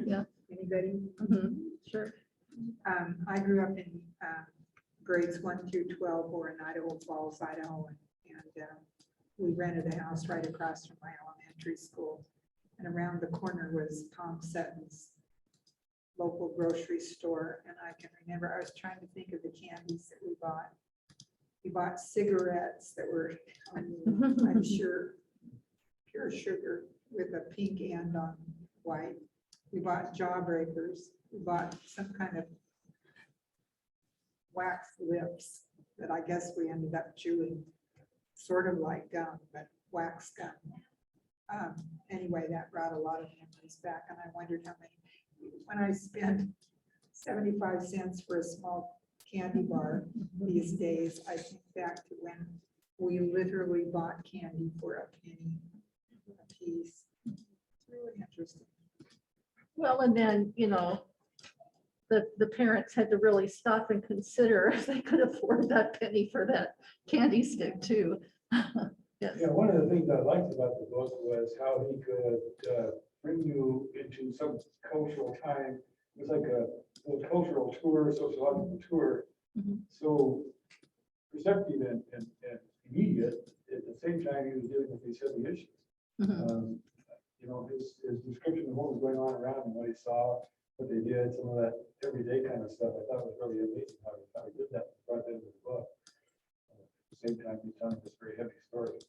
Yeah, Anybody? mhm, sure. I grew up in grades 1 through 12 or in Idaho Falls, Idaho, and we rented a house right across from my elementary school. And around the corner was Tom Sutton's local grocery store. And I can remember, I was trying to think of the candies that we bought. We bought cigarettes that were, I'm sure, pure sugar with a pink end on white. We bought jawbreakers. We bought some kind of wax lips that I guess we ended up chewing, sort of like gum, but wax gum. Anyway, that brought a lot of memories back, and I wondered how many, when I spent 75 cents for a small candy bar these days, I think back to when we literally bought candy for a penny a piece. It's really interesting. Well, and then, the parents had to really stop and consider if they could afford that penny for that candy stick too. Yes. Yeah, one of the things I liked about the book was how he could bring you into some cultural time. It was like a cultural tour, sociological tour. Mhm. So perceptive and immediate, at the same time he was dealing with these heavy issues. Mhm. His description of what was going on around and what he saw, what they did, some of that everyday kind of stuff, I thought was really amazing how he did that, brought that into the book. At the same time, he's telling this very heavy story.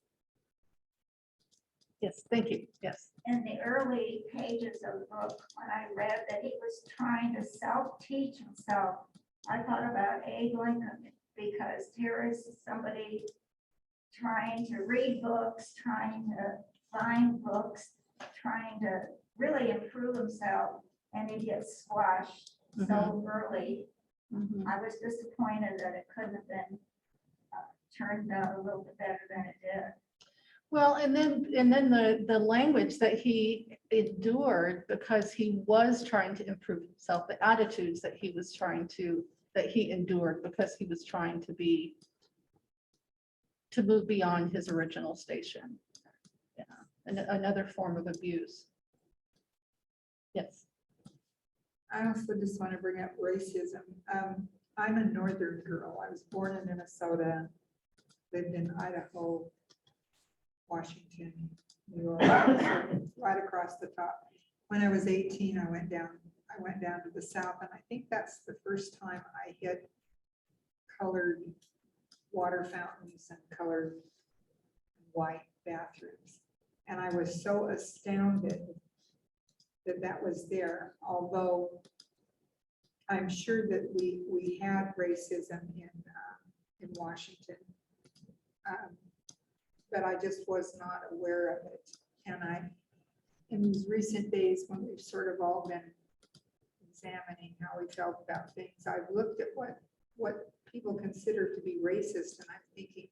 Yes, thank you. Yes. In the early pages of the book, when I read that he was trying to self-teach himself, I thought about Abe Lincoln, because here is somebody trying to read books, trying to find books, trying to really improve himself, and he gets squashed so early. Mhm. I was disappointed that it couldn't have been turned out a little bit better than it did. Well, and then the language that he endured because he was trying to improve himself, the attitudes that he endured because he was trying to move beyond his original station. Yeah, and another form of abuse. Yes. I also just want to bring up racism. I'm a northern girl. I was born in Minnesota, lived in Idaho, Washington, New York, right across the top. When I was 18, I went down to the south, and I think that's the first time I hit colored water fountains and colored white bathrooms. And I was so astounded that was there, although I'm sure that we had racism in Washington. But I just was not aware of it. And in these recent days, when we've sort of all been examining how we felt about things, I've looked at what people consider to be racist, and I'm thinking,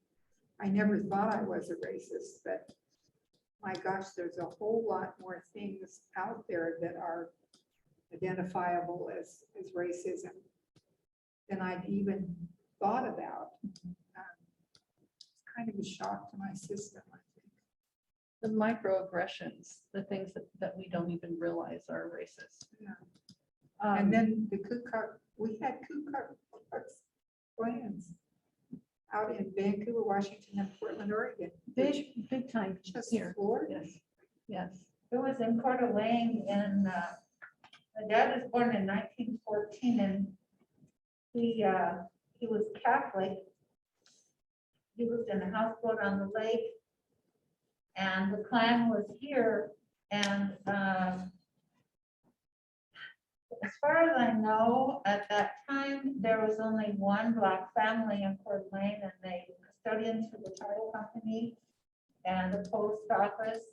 I never thought I was a racist, but my gosh, there's a whole lot more things out there that are identifiable as racism than I'd even thought about. It's kind of a shock to my system, I think. The microaggressions, the things that we don't even realize are racist. Yeah. Um, And then the we had Ku Klux Klans out in Vancouver, Washington, and Portland, Oregon. Big time Just here. Florida. Yes, yes. It was in Coeur d'Alene in, my dad was born in 1914 and he was Catholic. He lived in a houseboat on the lake. And the clan was here and as far as I know, at that time, there was only one Black family in Coeur d'Alene and they were custodians for the title company and the post office.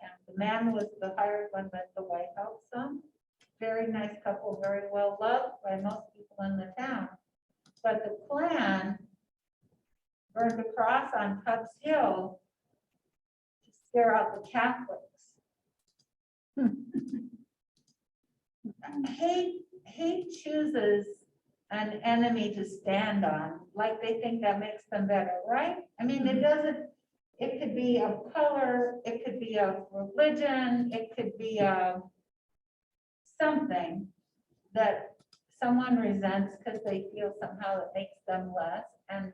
And the man was the hired one at the White House. Some very nice couple, very well loved by most people in the town. But the Klan burned a cross on Cubs Hill to scare out the Catholics. Hate chooses an enemy to stand on, like they think that makes them better, right? I mean, it doesn't, it could be of color, it could be of religion, it could be of something that someone resents because they feel somehow it makes them less. And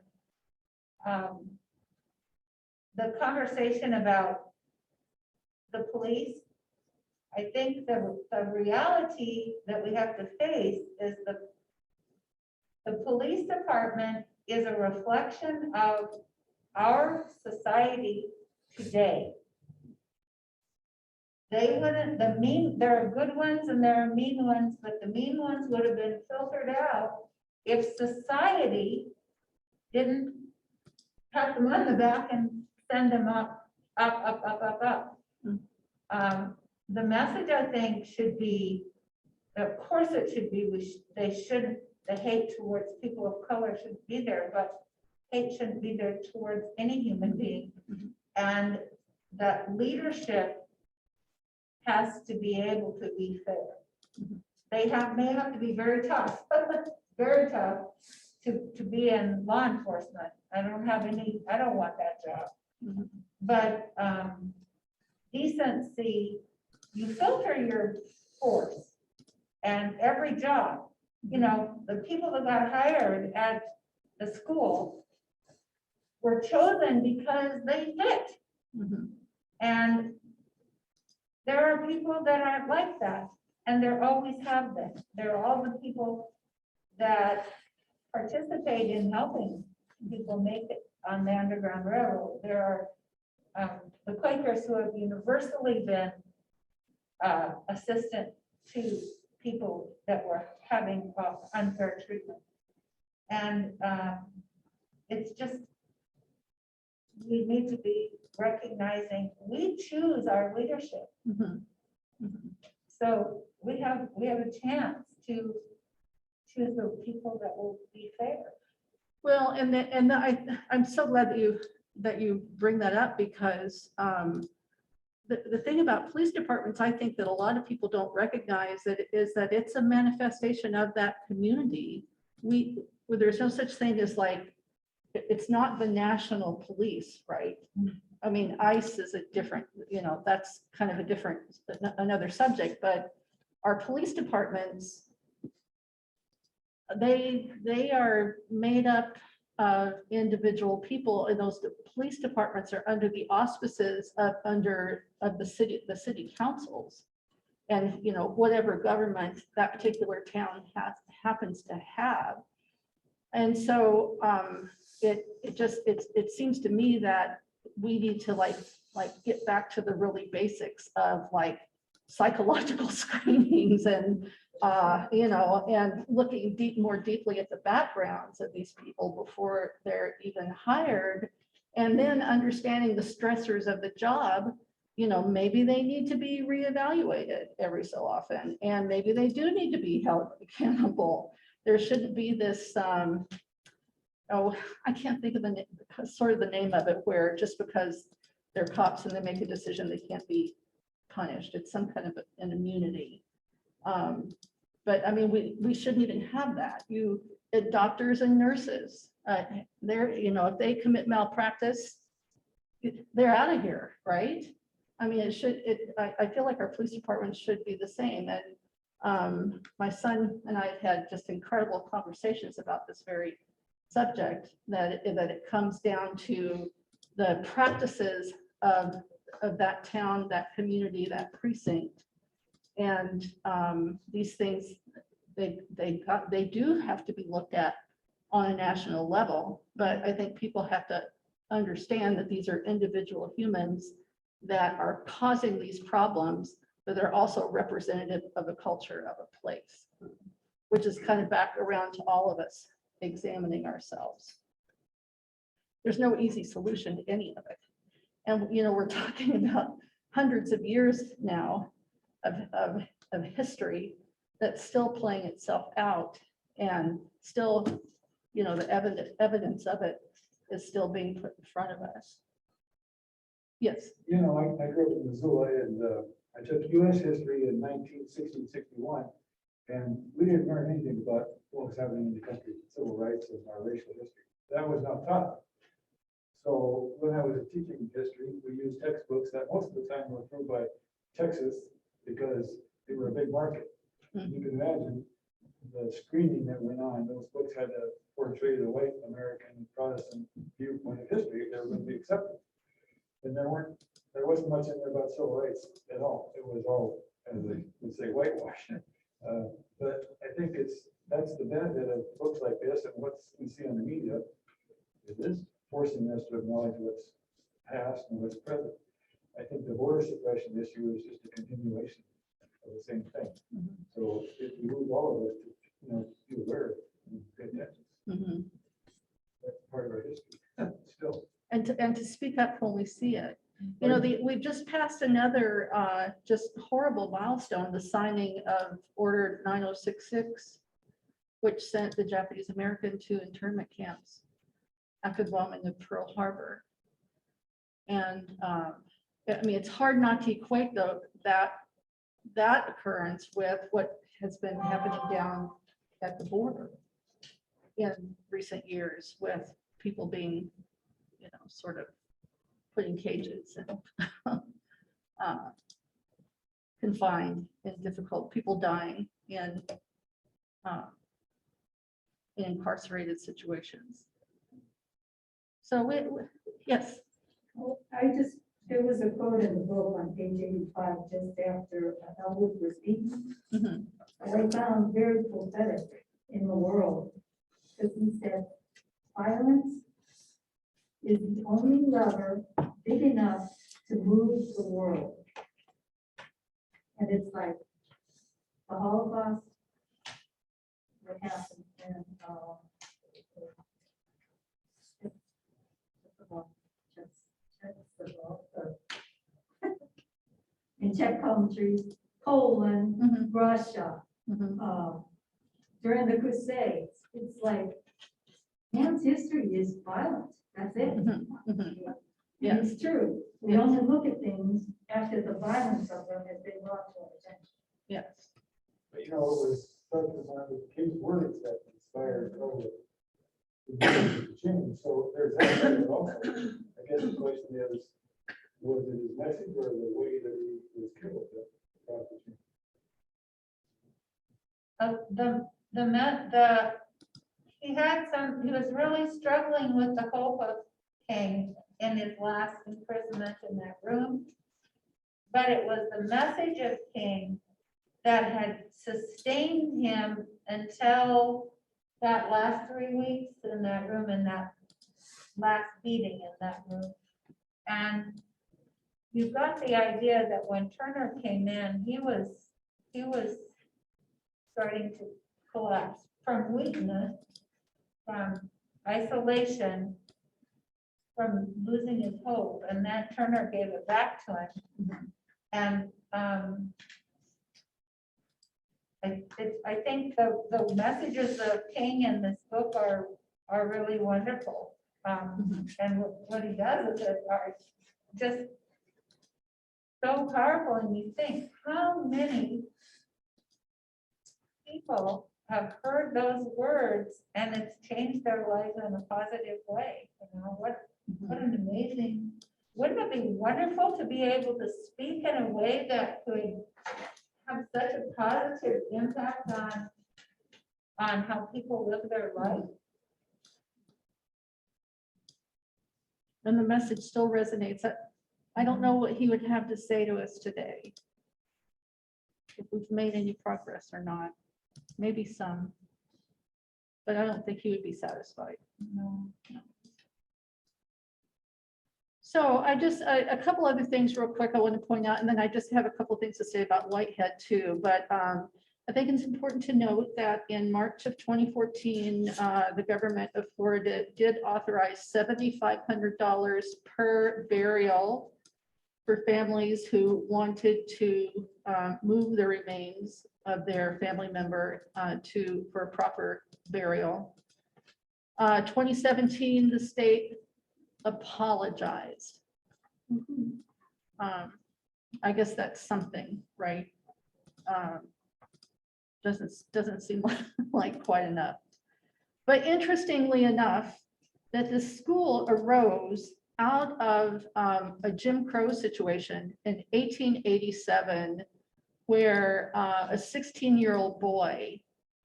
the conversation about the police, I think the reality that we have to face is the police department is a reflection of our society today. They wouldn't, there are good ones and there are mean ones, but the mean ones would have been filtered out if society didn't pat them on the back and send them up. The message, I think, should be, of course it should be, the hate towards people of color should be there, but hate shouldn't be there towards any human being. And that leadership has to be able to be fair. They may have to be very tough, very tough to be in law enforcement. I don't want that job. But decency, you filter your force and every job, you know, the people that got hired at the school were chosen because they fit. And there are people that aren't like that, and there always have been. There are all the people that participate in helping people make it on the Underground Railroad. There are the Quakers who have universally been assistant to people that were having unfair treatment. And it's just, we need to be recognizing we choose our leadership. So we have a chance to choose the people that will be fair. Well, I'm so glad that you bring that up, because the thing about police departments, I think that a lot of people don't recognize is that it's a manifestation of that community. There's no such thing as like, it's not the national police, right? I mean, ICE is a different, that's kind of a different, another subject, but our police departments, they are made up of individual people, and those police departments are under the auspices of the city councils, and whatever government that particular town happens to have. And so it seems to me that we need to like get back to the really basics of like psychological screenings and and looking more deeply at the backgrounds of these people before they're even hired, and then understanding the stressors of the job. Maybe they need to be reevaluated every so often, and maybe they do need to be held accountable. There shouldn't be this, I can't think of the name of it, where just because they're cops and they make a decision, they can't be punished. It's some kind of an immunity. But I mean, we shouldn't even have that. Doctors and nurses, if they commit malpractice, they're out of here, right? I mean, I feel like our police department should be the same. And my son and I have had just incredible conversations about this very subject, that it comes down to the practices of that town, that community, that precinct. And these things, they do have to be looked at on a national level, but I think people have to understand that these are individual humans that are causing these problems, but they're also representative of a culture, of a place, which is kind of back around to all of us examining ourselves. There's no easy solution to any of it. And, you know, we're talking about hundreds of years now of history that's still playing itself out, and still, you know, the evidence of it is still being put in front of us. Yes. You know, I grew up in Missoula, and I took US history in 1960, 61, and we didn't learn anything about what was happening in the country, civil rights and our racial history. That was not taught. So when I was teaching history, we used textbooks that most of the time were approved by Texas because they were a big market. You can imagine the screening that went on. Those books had to portray the white American Protestant viewpoint of history if they were going to be accepted. And there wasn't much in there about civil rights at all. It was all, as they would say, whitewash. But I think that's the benefit of books like this, and what we see on the media. It is forcing us to acknowledge what's past and what's present. I think the voter suppression issue is just a continuation of the same thing. So if we move all of us to, you know, be aware and pay attention, that's part of our history still. And to speak up when we see it. You know, we've just passed another just horrible milestone, the signing of Order 9066, which sent the Japanese American to internment camps after the bombing of Pearl Harbor. And I mean, it's hard not to equate though that occurrence with what has been happening down at the border in recent years, with people being, you know, sort of put in cages and confined in difficult, people dying in incarcerated situations. So yes. Well, there was a quote in the book on page 85, just after Elwood was beaten. I found very prophetic in the world, because he said, violence is the only lever big enough to move the world. And it's like the Holocaust, what happened in Czech countries, Poland, Russia, during the Crusades. It's like man's history is violent. That's it. Yeah. And it's true. We only look at things after the violence of them has been brought to our attention. Yes. But you know, it was one of the key words that inspired COVID to change. So there's that element also. I guess the question is, was it his message or the way that he was killed that brought the change? He was really struggling with the hope of King in his last imprisonment in that room. But it was the message of King that had sustained him until that last 3 weeks in that room, and that last beating in that room. And you've got the idea that when Turner came in, he was starting to collapse from weakness, from isolation, from losing his hope, and then Turner gave it back to him. And I think the messages of King in this book are really wonderful. And what he does with it are just so powerful. And you think, how many people have heard those words and it's changed their lives in a positive way? You know, what an amazing, wouldn't it be wonderful to be able to speak in a way that could have such a positive impact on how people live their life? And the message still resonates. I don't know what he would have to say to us today. If we've made any progress or not, maybe some. But I don't think he would be satisfied. No. So I just, a couple other things real quick I want to point out, and then I just have a couple of things to say about Whitehead too. But I think it's important to note that in March of 2014, the government of Florida did authorize $7,500 per burial for families who wanted to move the remains of their family member for a proper burial. 2017, the state apologized. I guess that's something, right? Doesn't seem like quite enough. But interestingly enough, that the school arose out of a Jim Crow situation in 1887, where a 16-year-old boy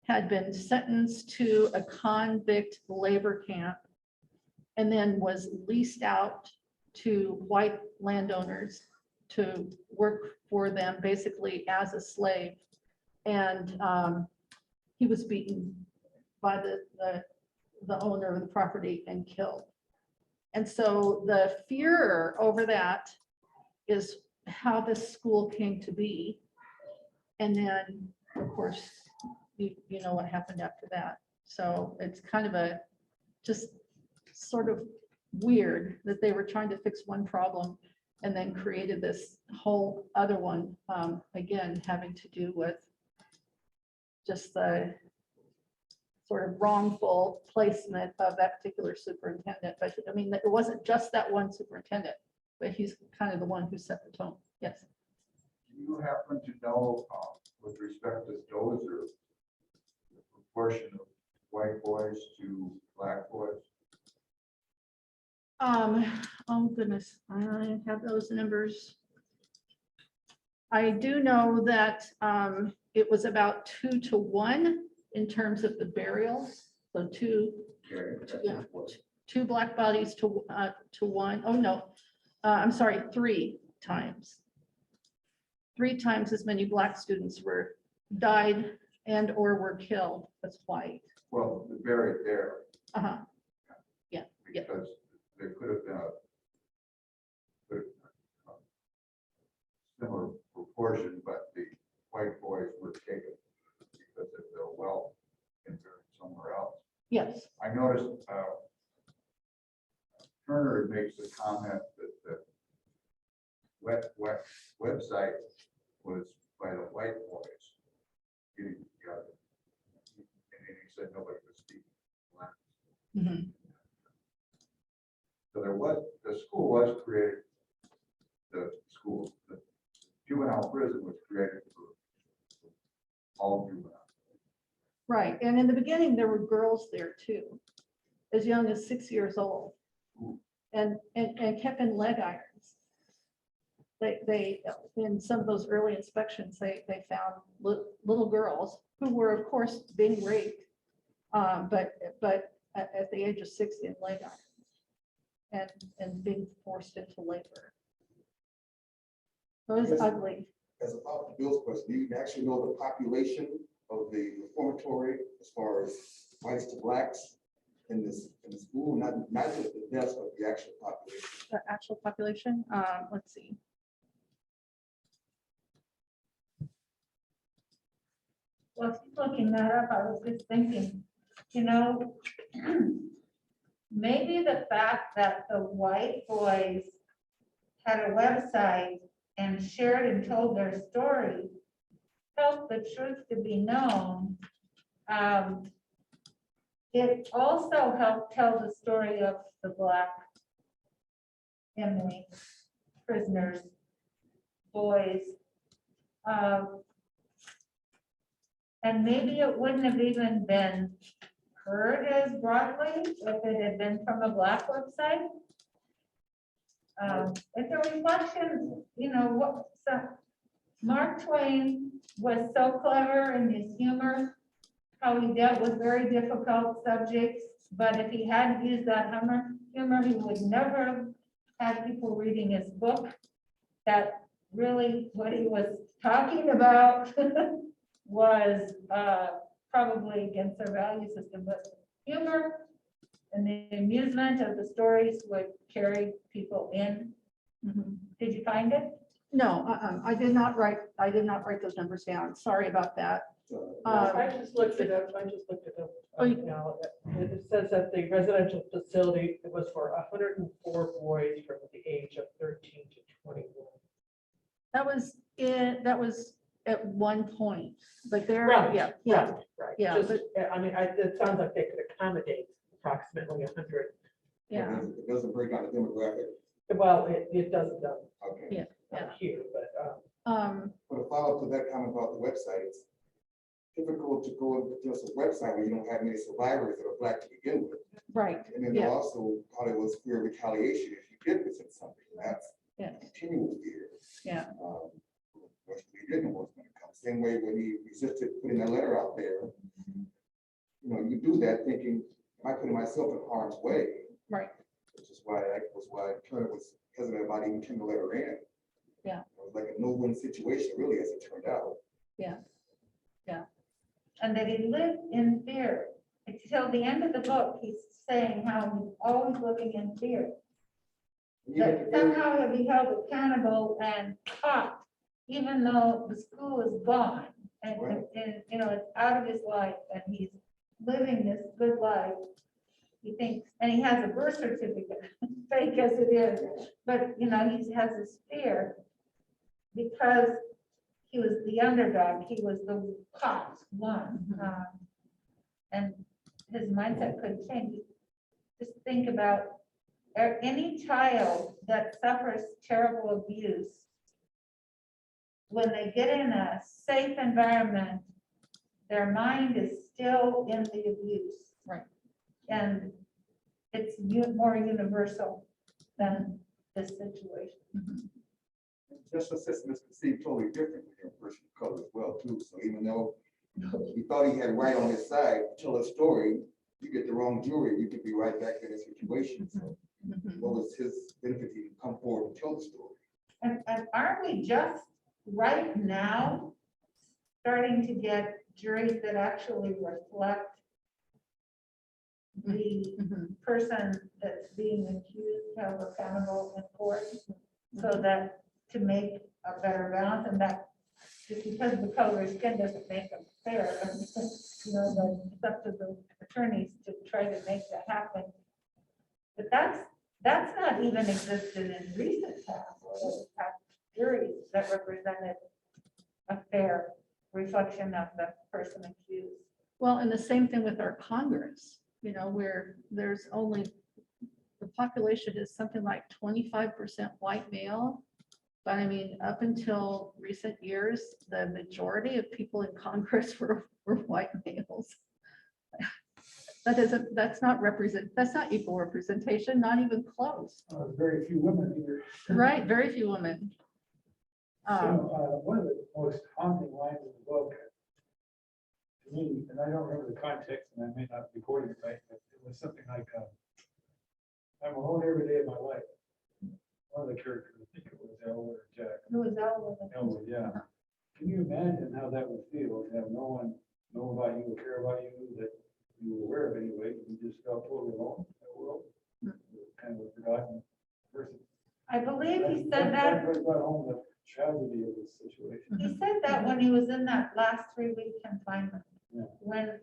had been sentenced to a convict labor camp and then was leased out to white landowners to work for them basically as a slave. And he was beaten by the owner of the property and killed. And so the fear over that is how this school came to be. And then, of course, you know what happened after that. So it's kind of a just sort of weird that they were trying to fix one problem and then created this whole other one, again, having to do with just the sort of wrongful placement of that particular superintendent. But I mean, it wasn't just that one superintendent, but he's kind of the one who set the tone. Yes. Do you happen to know, with respect to Dozer, the proportion of white boys to black boys? Oh goodness, I have those numbers. I do know that it was about 2 to 1 in terms of the burials. So two black bodies to 1. Oh no, I'm sorry, 3 times. 3 times as many black students died and or were killed as white. Well, buried there. Yeah. Because there could have been a similar proportion, but the white boys were taken because of their wealth and buried somewhere else. Yes. I noticed Turner makes the comment that the website was by the white boys getting together. And then he said nobody was speaking black. Mhm. So the school was created, the juvenile prison was created for all juveniles. Right, and in the beginning, there were girls there too, as young as 6 years old, and kept in leg irons. They in some of those early inspections, they found little girls who were, of course, being raped, but at the age of 6 in leg irons and being forced into labor. So it was ugly. As a follow-up to Bill's question, do you actually know the population of the reformatory as far as whites to blacks in the school, not just the deaths, but the actual population? The actual population, let's see. Well, looking that up, I was just thinking, maybe the fact that the white boys had a website and shared and told their story helped the truth to be known. It also helped tell the story of the black inmates, prisoners, boys. And maybe it wouldn't have even been heard as broadly if it had been from a black website. It's a reflection, so Mark Twain was so clever in his humor, how he dealt with very difficult subjects, but if he hadn't used that humor, humor. He would never have had people reading his book. That really what he was talking about was probably against our value system, but humor and the amusement of the stories would carry people in. Did you find it? No, I did not write those numbers down. Sorry about that. So, I just looked it up, Oh, you- now. It says that the residential facility was for 104 boys from the age of 13 to 21. That was at one point, but there, Right, yeah. Right. Yeah, Just, I mean, it sounds like they could accommodate approximately 100. Yeah. It doesn't break out the demographic. Well, it doesn't Okay. Yeah. here, but But a follow-up to that comment about the websites, difficult to go into just a website where you don't have many survivors that are Black to begin with. Right, And then Yeah. also probably was fear of retaliation if you did present something. That's Yeah. continual fear. Yeah. Which we didn't know was going to come. Same way when he resisted putting that letter out there. You know, you do that thinking, am I putting myself in harm's way? Right. Which is why Turner was hesitant about even turning the letter in. Yeah. It was like a no-win situation, really, as it turned out. And that he lived in fear. Until the end of the book, he's saying how he's always living in fear. And That even today, somehow he'll be held accountable and caught, even though the school is gone. And, Right. you know, it's out of his life and he's living this good life. He thinks, and he has a birth certificate, fake as it is, but, you know, he has this fear because he was the underdog, he was the caught one. And his mindset could change. Just think about any child that suffers terrible abuse, when they get in a safe environment, their mind is still in the abuse. Right. And it's more universal than this situation. justice system is conceived totally different in a person of color as well, too. So even though he thought he had right on his side to tell a story, you get the wrong jury, you could be right back in a situation. So what was his benefit to come forward and tell the story? And aren't we just right now starting to get juries that actually reflect the person that's being accused, held accountable in court, so that to make a better balance, and that just because the color of skin doesn't make them fair, you know, that it's up to the attorneys to try to make that happen. But that's not even existed in recent past, where we've had juries that represented a fair reflection of the person accused. Well, and the same thing with our Congress, you know, where there's only, the population is something like 25% white male. But I mean, up until recent years, the majority of people in Congress were white males. That's not equal representation, not even close. Very few women either. Right, very few women. One of the most haunting lines in the book, to me, and I don't remember the context, and I may not be quoting it right, but it was something like, I'm alone every day of my life. One of the characters, I think it was Elwood or Jack. Who was Elwood? Elwood, yeah. Can you imagine how that would feel to have no one know about you or care about you, that you were aware of anyway, you just felt totally alone in the world? Kind of a forgotten person. I believe he said that, That brought home the tragedy of this situation. he said that when he was in that last 3-week confinement. Yeah. When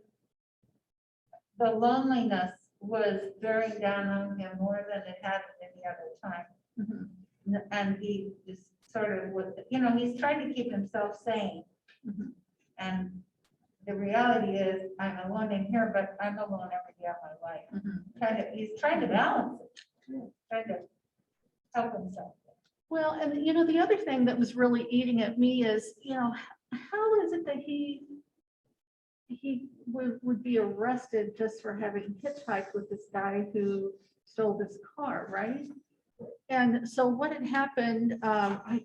the loneliness was bearing down on him more than it had any other time. And he just sort of was, you know, he's trying to keep himself sane. And the reality is, I'm alone in here, but I'm alone every day of my life. He's trying to balance it, trying to help himself. Well, and you know, the other thing that was really eating at me is, you know, how is it that he would be arrested just for having hitchhiked with this guy who stole this car, right? And so what had happened, I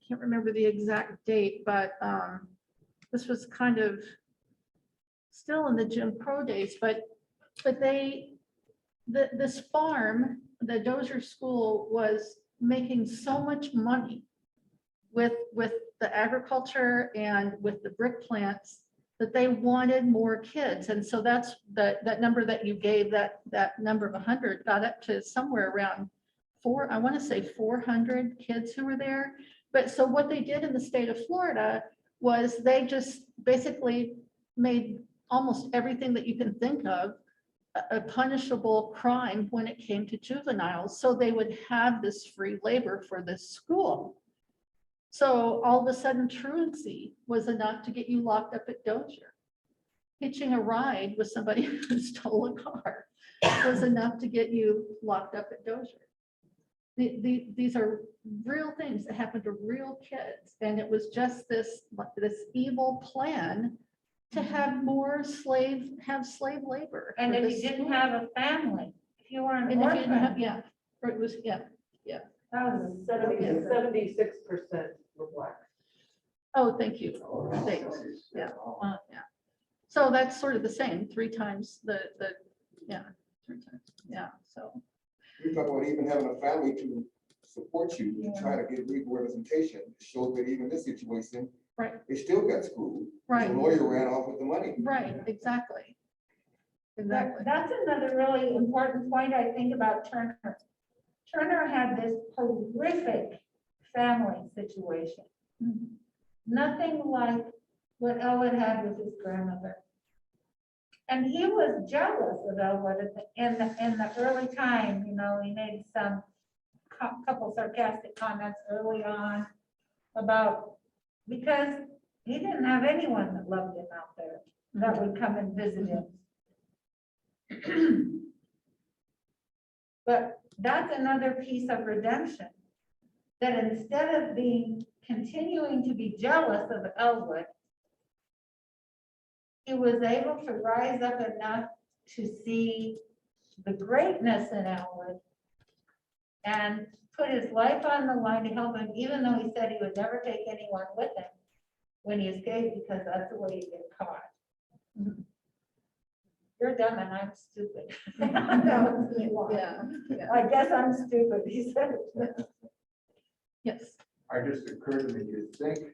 can't remember the exact date, but this was kind of still in the Jim Crow days, but this farm the Dozier School was making so much money with the agriculture and with the brick plants that they wanted more kids. And so that's that number that you gave, that number of 100 got up to somewhere around I want to say 400 kids who were there. But so what they did in the state of Florida was they just basically made almost everything that you can think of a punishable crime when it came to juveniles. So they would have this free labor for this school. So all of a sudden truancy was enough to get you locked up at Dozier. Hitching a ride with somebody who stole a car was enough to get you locked up at Dozier. These are real things that happen to real kids. And it was just this evil plan to have more slave labor. And for if this you didn't school. have a family, if you were an And if you didn't have, orphan, yeah, or it was, yeah. that was 76% were black. Oh, thank you. Thanks. Yeah, yeah. So that's sort of the same, 3 times yeah, 3 times, yeah, so. You talk about even having a family to support you, to try to get legal representation, shows that even this situation, Right. they still got screwed. Right. The lawyer ran off with the money. Right, exactly. Exactly. That's another really important point I think about Turner. Turner had this horrific family situation. Nothing like what Elwood had with his grandmother. And he was jealous of Elwood in the early time, you know, he made some couple sarcastic comments early on about, because he didn't have anyone that loved him out there that would come and visit him. But that's another piece of redemption, that instead of continuing to be jealous of Elwood, he was able to rise up enough to see the greatness in Elwood and put his life on the line to help him, even though he said he would never take anyone with him when he escaped, because that's the way you get caught. You're dumb and I'm stupid. Yeah. I guess I'm stupid, he said. Yes. I just occurred to me, you think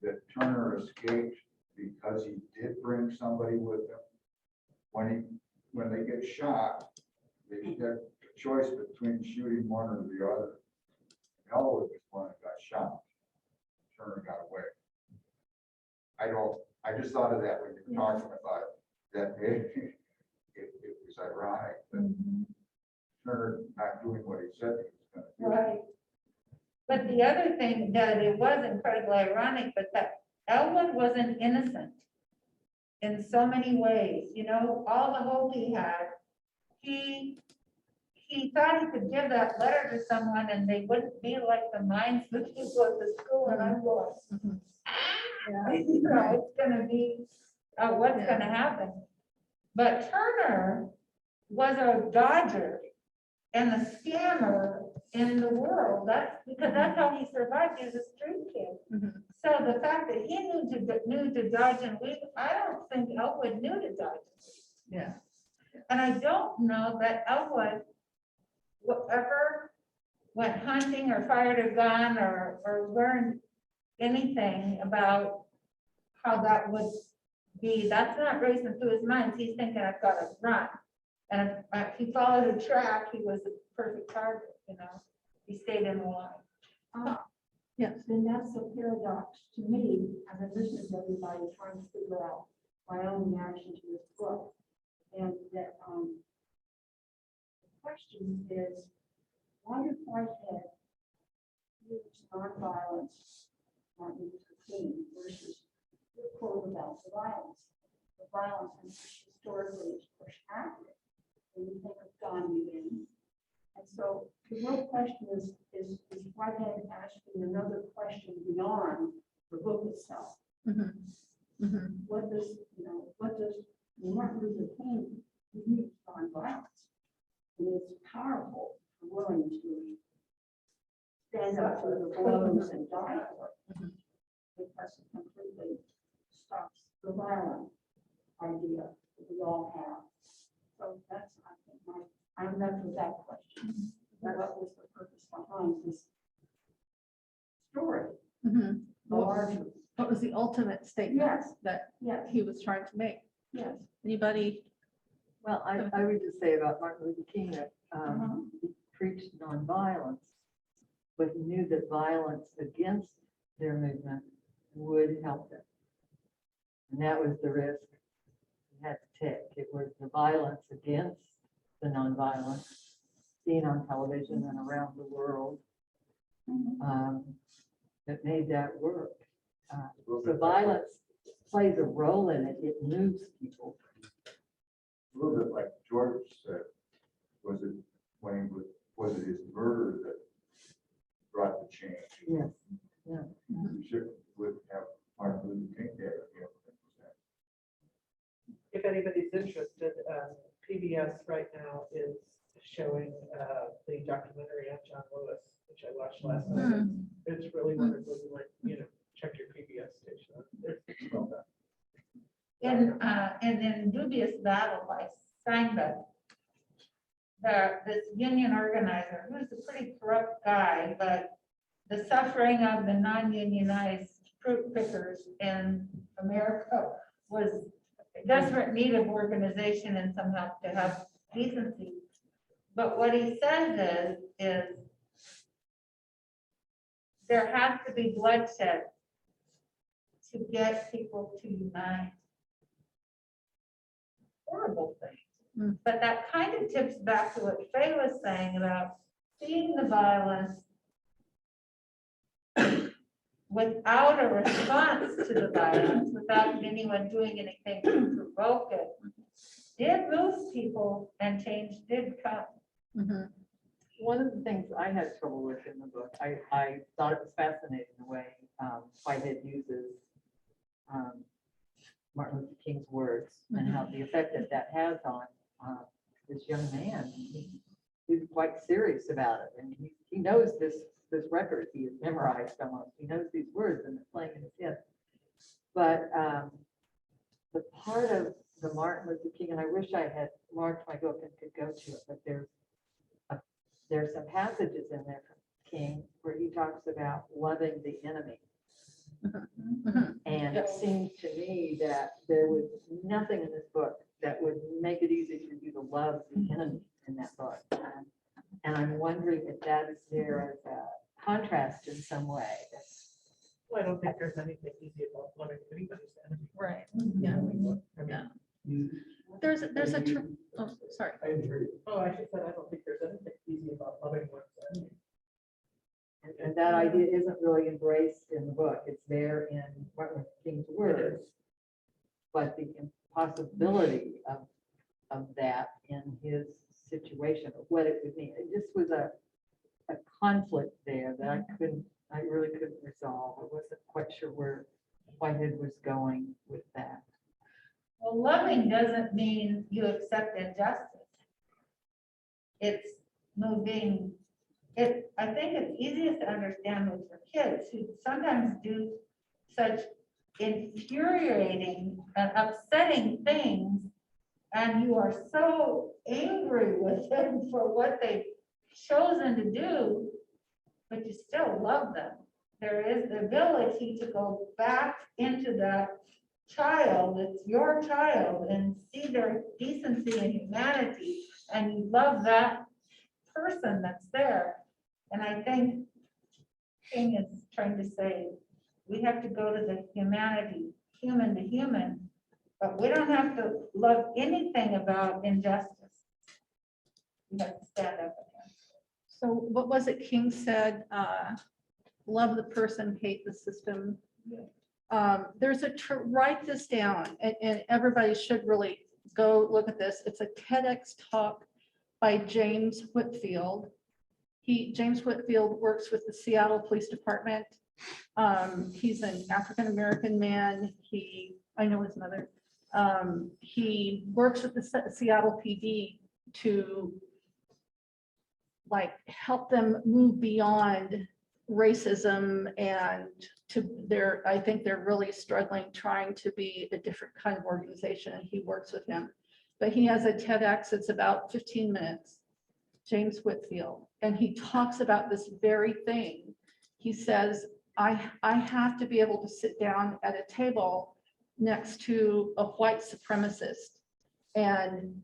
that Turner escaped because he did bring somebody with him? When they get shot, they get a choice between shooting one or the other. Elwood was one that got shot. Turner got away. I just thought of that when you were talking about it, that maybe it was ironic that Turner not doing what he said he was going to do. Right. But the other thing that it was incredibly ironic, but that Elwood wasn't innocent in so many ways, you know, all the hope he had. He thought he could give that letter to someone and they wouldn't be like the minds of the people at the school, and I'm going, you know, it's gonna be, what's gonna happen? But Turner was a dodger and a scammer in the world. That's because that's how he survived. He was a street kid. So the fact that he knew to dodge and weave, I don't think Elwood knew to dodge. Yeah. And I don't know that Elwood ever went hunting or fired a gun or learned anything about how that would be. That's not racing through his mind. He's thinking, I've got to run. And if he followed a track, he was a perfect target, you know. He stayed in the line. Yes. Then that's a paradox to me, as I listen to everybody trying to figure out my own reaction to this book. And that the question is, why did Whitehead use nonviolence, Martin Luther King, versus the quote about the violence? The violence historically is pushed accurate when you think of Gandhi then. And so the real question is Whitehead asking another question beyond the book itself. What does Martin Luther King use nonviolence? And it's powerful, willing to stand up to the blows and die for it. Because it completely stops the violent idea that we all have. So that's, I think, I'm left with that question. What was the purpose behind this story? Mhm. The larger, What was the ultimate statement yes, that yes, he was trying to make? yes. Anybody? Well, I would just say about Martin Luther King that he preached nonviolence, but he knew that violence against their movement would help them. And that was the risk he had to take. It was the violence against the nonviolence seen on television and around the world that made that work. So violence plays a role in it. It moves people. A little bit like George said, was it when he was it his murder that brought the change? Yes. Yeah. We should would have Martin Luther King there. If anybody's interested, PBS right now is showing the documentary on John Lewis, which I watched last night. It's really wonderful. You might, check your PBS station. It's well done. And in Dubious Battle by Steinbeck, this union organizer, who's a pretty corrupt guy, but the suffering of the non-unionized fruit pickers in America was desperate need of organization and some help to have decency. But what he says is there has to be bloodshed to get people to unite. Horrible thing. But that kind of tips back to what Faye was saying about seeing the violence without a response to the violence, without anyone doing anything to provoke it, did move people and change did come. One of the things I had trouble with in the book, I thought it was fascinating the way Whitehead uses Martin Luther King's words and how the effect that has on this young man. He's quite serious about it, and he knows this record. He has memorized almost. He knows these words and they're playing in his head. But the part of the Martin Luther King, and I wish I had marked my book and could go to it, but there's some passages in there from King where he talks about loving the enemy. And it seems to me that there was nothing in this book that would make it easy for you to love the enemy in that book. And I'm wondering if that is there as a contrast in some way. Well, I don't think there's anything easy about loving anybody's enemy. Right. Yeah. I mean, There's a, oh, sorry. I agree. I just said, I don't think there's anything easy about loving one's enemy. And that idea isn't really embraced in the book. It's there in Martin Luther King's words. But the impossibility of that in his situation, of what it would mean. It just was a conflict there that I really couldn't resolve. I wasn't quite sure where Whitehead was going with that. Well, loving doesn't mean you accept injustice. It's moving. I think it's easiest to understand with your kids who sometimes do such infuriating and upsetting things, and you are so angry with them for what they've chosen to do, but you still love them. There is the ability to go back into that child, it's your child, and see their decency and humanity, and you love that person that's there. And I think King is trying to say, we have to go to the humanity, human to human, but we don't have to love anything about injustice. We have to stand up against it. So what was it King said? Love the person, hate the system. There's write this down, and everybody should really go look at this. It's a TEDx talk by James Whitfield. James Whitfield works with the Seattle Police Department. He's an African-American man. I know his mother. He works with the Seattle PD to help them move beyond racism, and I think they're really struggling trying to be a different kind of organization, and he works with him. But he has a TEDx, it's about 15 minutes. James Whitfield, and he talks about this very thing. He says, I have to be able to sit down at a table next to a white supremacist and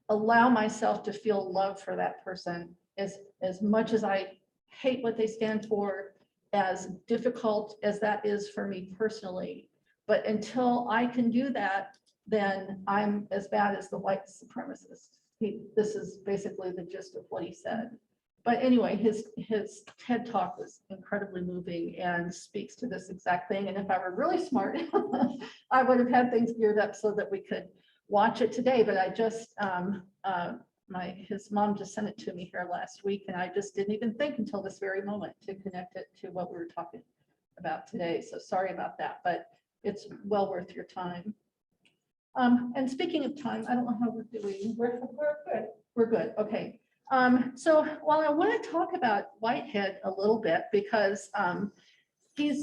allow myself to feel love for that person as much as I hate what they stand for, as difficult as that is for me personally. But until I can do that, then I'm as bad as the white supremacist. This is basically the gist of what he said. But anyway, his TED Talk was incredibly moving and speaks to this exact thing. And if I were really smart, I would have had things geared up so that we could watch it today. But I just, his mom just sent it to me here last week, and I just didn't even think until this very moment to connect it to what we were talking about today. So sorry about that, but it's well worth your time. And speaking of time, I don't know how we're doing. We're good. We're good. Okay. So while I want to talk about Whitehead a little bit, because he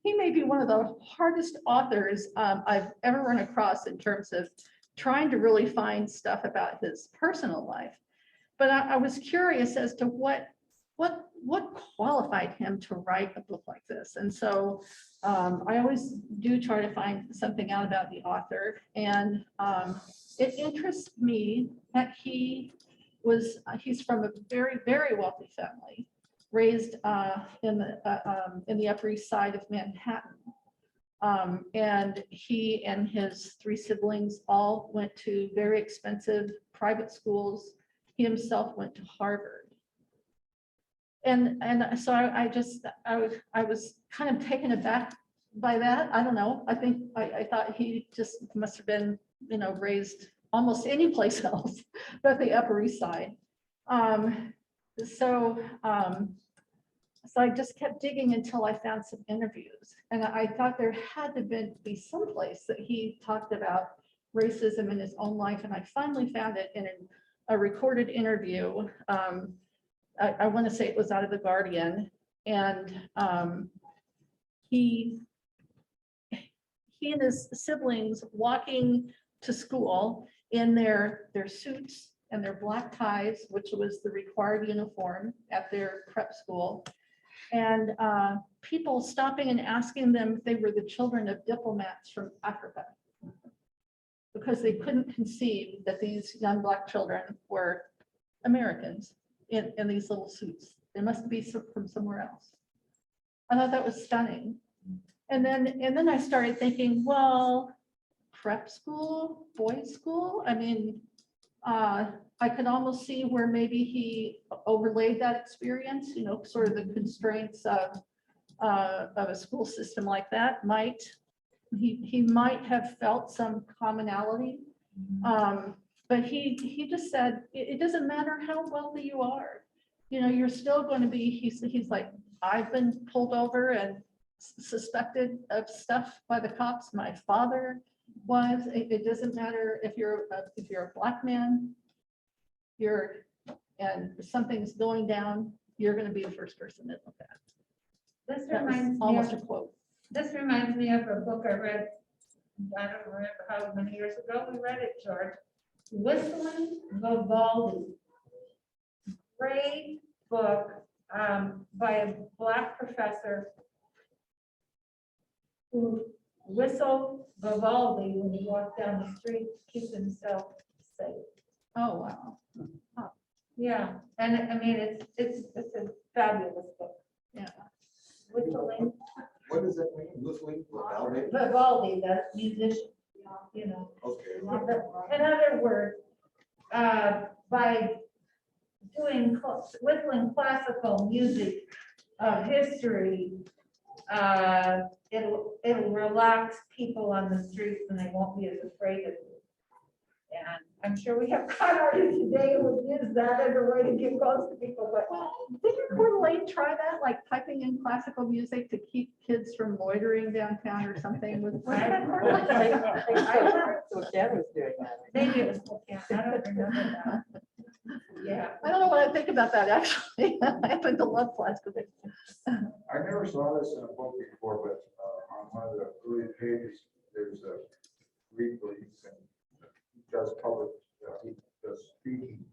may be one of the hardest authors I've ever run across in terms of trying to really find stuff about his personal life. But I was curious as to what qualified him to write a book like this. And so I always do try to find something out about the author. And it interests me that he's from a very, very wealthy family, raised in the Upper East Side of Manhattan. And he and his 3 siblings all went to very expensive private schools. He himself went to Harvard. And so I was kind of taken aback by that. I don't know. I thought he just must have been, raised almost any place else but the Upper East Side. So I just kept digging until I found some interviews, and I thought there had to be some place that he talked about racism in his own life, and I finally found it in a recorded interview. I want to say it was out of The Guardian, and he and his siblings walking to school in their suits and their black ties, which was the required uniform at their prep school, and people stopping and asking them if they were the children of diplomats from Africa, because they couldn't conceive that these young Black children were Americans in these little suits. They must be from somewhere else. I thought that was stunning. And then I started thinking, well, prep school, boys' school. I mean, I could almost see where maybe he overlaid that experience, sort of the constraints of a school system like that. He might have felt some commonality. But he just said, it doesn't matter how wealthy you are, you're still going to be, he's like, I've been pulled over and suspected of stuff by the cops. My father was. It doesn't matter if you're a Black man, and something's going down, you're going to be the first person to look at. This That was reminds me almost a of, quote. this reminds me of a book I read, I don't remember how many years ago we read it, George. Whistling Vivaldi. Great book by a Black professor who whistled Vivaldi when he walked down the street to keep himself safe. Oh, wow. Yeah, and I mean, it's a fabulous book. Yeah. Whistling What does that mean? Whistling? Vivaldi, the musician, Okay. In other words, by whistling classical music of history, it'll relax people on the streets and they won't be as afraid of you. And I'm sure we have con artists today who would use that as a way to get close to people, but Well, didn't Coeur d'Alene try that, like typing in classical music to keep kids from loitering downtown or something? Was that Coeur d'Alene? So Jen was doing that. maybe it was, I don't remember that. Yeah. I don't know what I think about that, actually. I happen to love classical music. I never saw this in a book before, but on one of the early pages, there's a read where he does public, he does speaking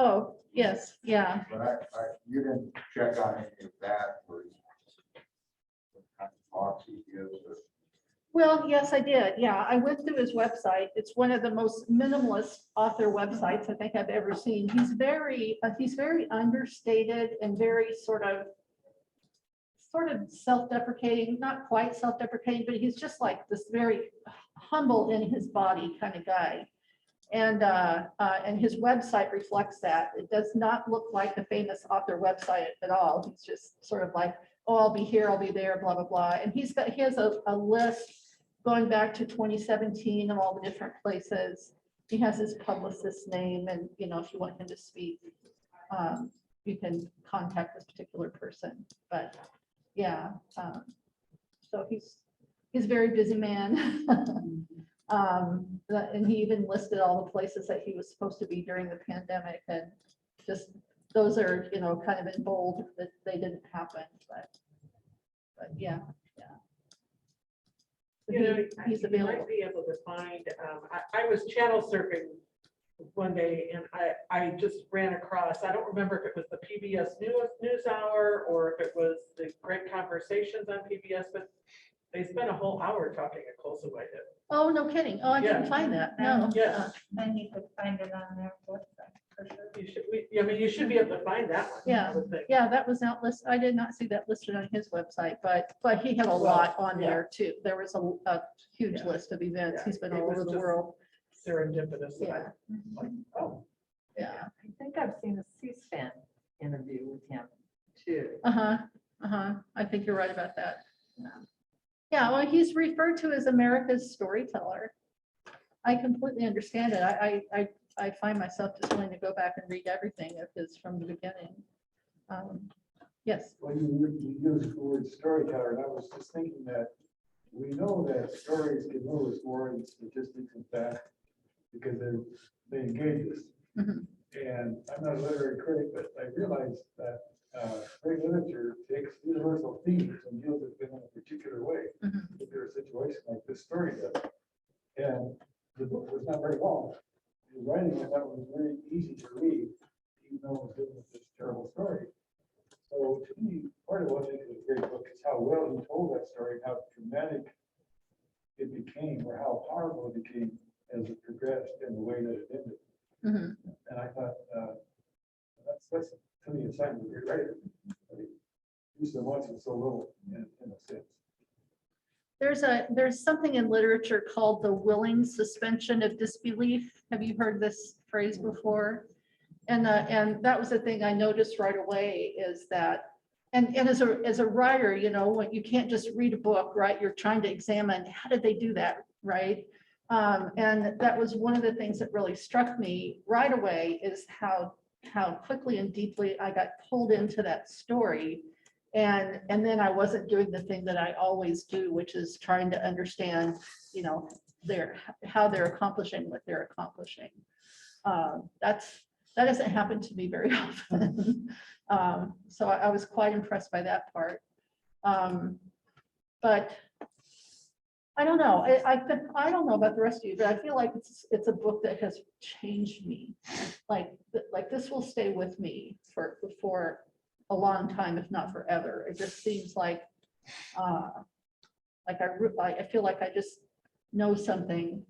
Oh, yes, yeah. But you didn't check on any of that, or what kind of talks he gives, or Well, yes, I did. Yeah, I went through his website. It's one of the most minimalist author websites I think I've ever seen. He's very understated and very sort of self-deprecating, not quite self-deprecating, but he's just like this very humble in his body kind of guy. And his website reflects that. It does not look like the famous author website at all. He's just sort of like, oh, I'll be here, I'll be there, blah, blah, blah. And he has a list going back to 2017 of all the different places. He has his publicist's name, and if you want him to speak, you can contact this particular person. But yeah, so he's a very busy man. And he even listed all the places that he was supposed to be during the pandemic, and just those are, kind of in bold that they didn't happen, but yeah. He's you available. might be able to find, I was channel surfing one day and I just ran across, I don't remember if it was the PBS NewsHour or if it was the Great Conversations on PBS, but they spent a whole hour talking at Colson Whitehead. Oh, no kidding. Oh, I didn't Yeah. find that. No. Yes. And you could find it on their website for sure. You should be able to find that one. Yeah. I would think. Yeah, that was not listed. I did not see that listed on his website, but he had a lot on yeah. there too. There was a huge Yeah. list of events. Yeah, He's been it all was over the just- world. Serendipitous. Yeah. Like, oh, Yeah. I think I've seen a C-SPAN interview with him too. I think you're right about that. Yeah, well, he's referred to as America's storyteller. I completely understand it. I find myself just wanting to go back and read everything of his from the beginning. Yes. Well, you used the word storyteller, and I was just thinking that we know that stories can move us more in statistics and fact because they engage us. Mhm. And I'm not a literary critic, but I realize that great literature takes universal themes and deals with them in a particular way. Mhm. If there's a situation like this story does. And the book was not very long. The writing I thought was very easy to read, even though it was written with this terrible story. So to me, part of what makes it a great book is how well he told that story, how dramatic it became, or how powerful it became as it progressed in the way that it ended. Mhm. And I thought, that's to me a sign of a great writer. Do so much and so little in a sense. There's something in literature called the willing suspension of disbelief. Have you heard this phrase before? And that was the thing I noticed right away is that, and as a writer, when you can't just read a book, right? You're trying to examine, how did they do that, right? And that was one of the things that really struck me right away is how quickly and deeply I got pulled into that story. And then I wasn't doing the thing that I always do, which is trying to understand, how they're accomplishing what they're accomplishing. That doesn't happen to me very often. So I was quite impressed by that part. But I don't know. I don't know about the rest of you, but I feel like it's a book that has changed me. Like this will stay with me for a long time, if not forever. It just seems like I feel like I just know something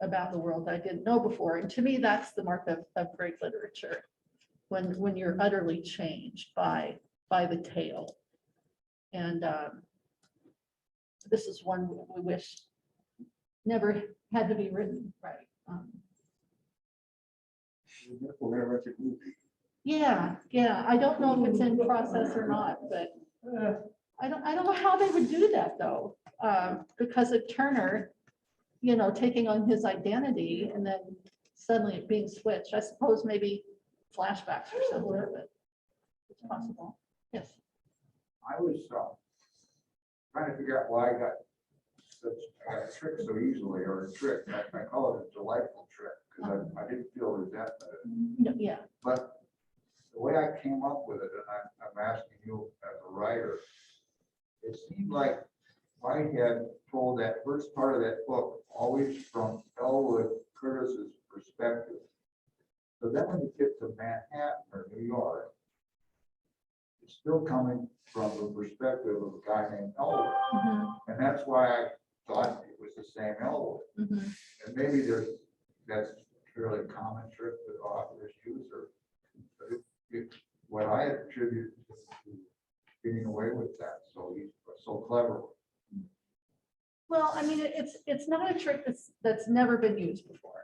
about the world I didn't know before. And to me, that's the mark of great literature, when you're utterly changed by the tale. And this is one we wish never had to be written, right? We're gonna rent a movie. Yeah. I don't know if it's in process or not, but I don't know how they would do that though, because of Turner, taking on his identity and then suddenly it being switched. I suppose maybe flashbacks or something, but it's possible. Yes. I was trying to figure out why I got tricked so easily, or a trick. I call it a delightful trick because I didn't feel resentment. No, yeah. But the way I came up with it, and I'm asking you as a writer, it seemed like Whitehead told that first part of that book always from Elwood Curtis's perspective. So then when you get to Manhattan or New York, it's still coming from the perspective of a guy named Elwood. And that's why I thought it was the same Elwood. And maybe that's fairly common trick that authors use, but what I attribute to getting away with that, so he's so clever. Well, I mean, it's not a trick that's never been used before.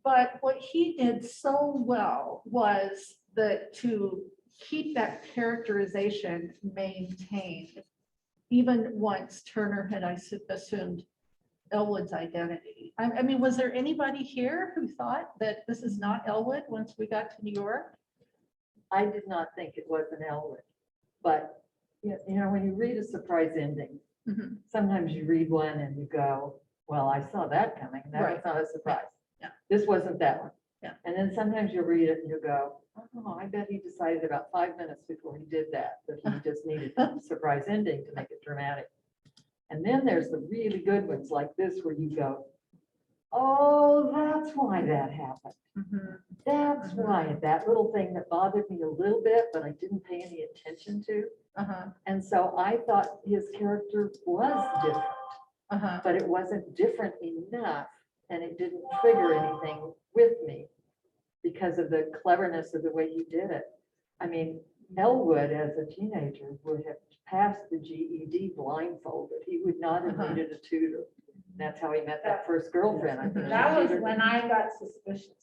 But what he did so well was to keep that characterization maintained, even once Turner had assumed Elwood's identity. I mean, was there anybody here who thought that this is not Elwood once we got to New York? I did not think it was an Elwood, but you know, when you read a surprise ending, sometimes you read one and you go, well, I saw that coming. That was Right. not a surprise. Yeah. This wasn't that one. Yeah. And then sometimes you read it and you go, oh, I bet he decided about 5 minutes before he did that he just needed a surprise ending to make it dramatic. And then there's the really good ones like this where you go, oh, that's why that happened. That's why that little thing that bothered me a little bit, but I didn't pay any attention to. And so I thought his character was different, but it wasn't different enough and it didn't trigger anything with me because of the cleverness of the way he did it. I mean, Elwood as a teenager would have passed the GED blindfolded. He would not have needed a tutor. That's how he met that first girlfriend. I think she That was tutored when him. I got suspicious.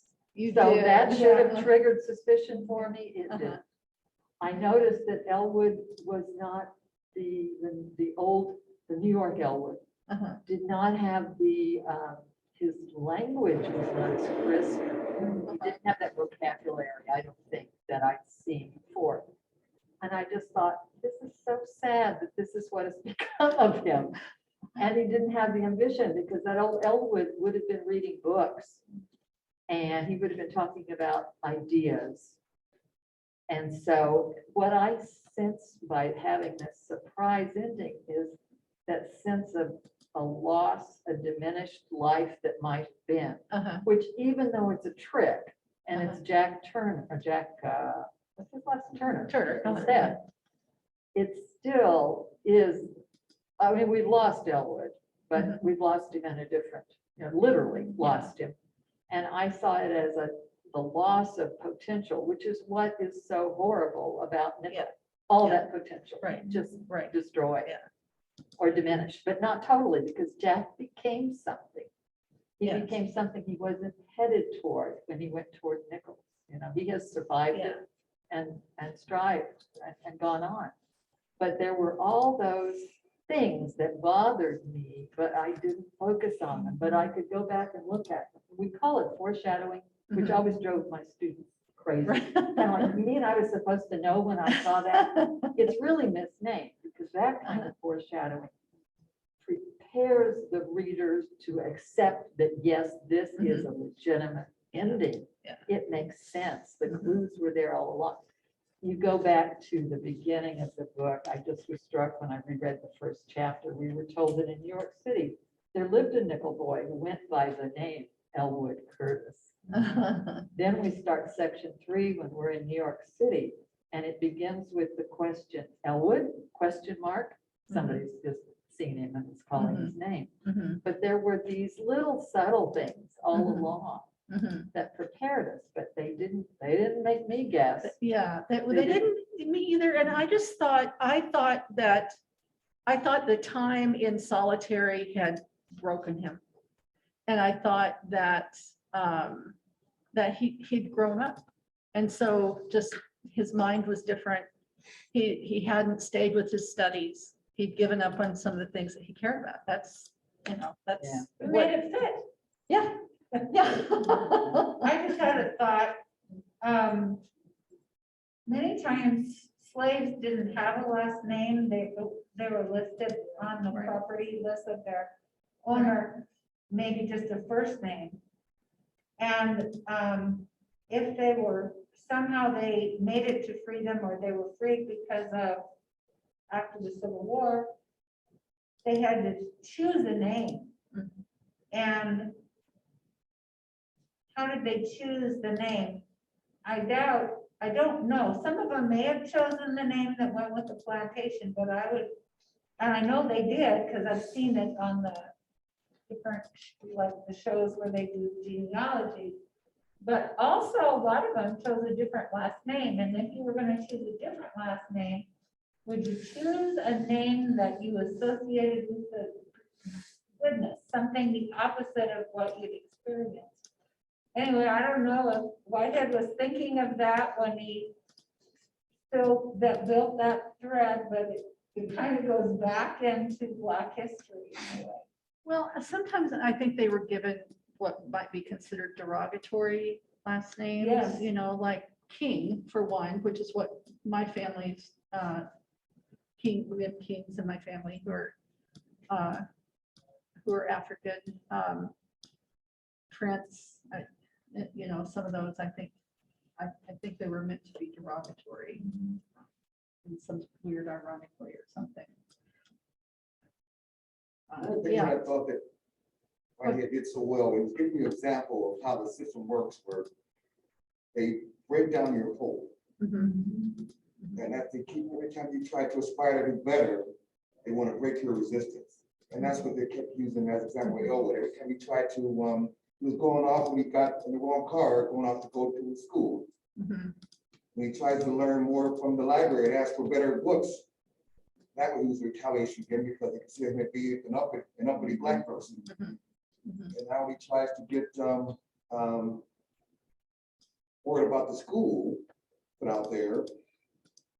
So that should have Yeah. triggered suspicion for me. It didn't. I noticed that Elwood was not the New York Elwood did not have his language was not as crisp. He didn't have that vocabulary, I don't think, that I'd seen before. And I just thought, this is so sad that this is what has become of him. And he didn't have the ambition because that old Elwood would have been reading books and he would have been talking about ideas. And so what I sense by having this surprise ending is that sense of a loss, a diminished life that might have been, which even though it's a trick and it's Jack Turner, or Jack, what's his last Turner instead, it still is, I mean, we've lost Elwood, but we've lost him in a different, literally lost him. And I saw it as the loss of potential, which is what is so horrible about Nickel. All that potential, just destroyed or diminished, but not totally, because Jack became something. He became something he wasn't headed toward when he went toward Nichols. He has survived it and strived and gone on. But there were all those things that bothered me, but I didn't focus on them, but I could go back and look at them. We call it foreshadowing, which always drove my students crazy. And like, you mean I was supposed to know when I saw that? It's really misnamed because that kind of foreshadowing prepares the readers to accept that, yes, this is a legitimate ending. It makes sense. The clues were there all along. You go back to the beginning of the book. I just was struck when I reread the first chapter. We were told that in New York City, there lived a nickel boy who went by the name Elwood Curtis. Then we start section 3 when we're in New York City, and it begins with the question, Elwood, question mark. Somebody's just seen him and is calling his name. But there were these little subtle things all along that prepared us, but they didn't make me guess. Yeah, they didn't, me either. And I thought the time in solitary had broken him. And I thought that he'd grown up. And so just his mind was different. He hadn't stayed with his studies. He'd given up on some of the things that he cared about. That's. We made it fit. Yeah. I just had a thought. Many times slaves didn't have a last name. They were listed on the property list of their owner, maybe just a first name. And if they were, somehow they made it to freedom or they were freed because of, after the Civil War, they had to choose a name. And how did they choose the name? I doubt, I don't know. Some of them may have chosen the name that went with the plantation, but I would, and I know they did, because I've seen it on the different, like the shows where they do genealogy. But also, a lot of them chose a different last name, and if you were gonna choose a different last name, would you choose a name that you associated with the goodness, something the opposite of what you'd experienced? Anyway, I don't know if Whitehead was thinking of that when he still built that thread, but it kind of goes back into Black history anyway. Well, sometimes I think they were given what might be considered derogatory last names, Yes. you know, like King for one, which is what my family's, King, we have kings in my family who are African. Prince, you know, some of those, I think they were meant to be derogatory in some weird ironic way or something. One thing Yeah. I thought that Whitehead did so well, it was giving you an example of how the system works, where they break down your hope. Mhm. And that they keep, every time you try to aspire to do better, they want to break your resistance. And that's what they kept using as example with Elwood. Every time he tried to, he was going off when he got in the wrong car, going off to go to school. Mhm. When he tried to learn more from the library and ask for better books, that was retaliation again, because they considered him to be an uppity Black person. Mhm. Mhm. And now he tries to get word about the school put out there.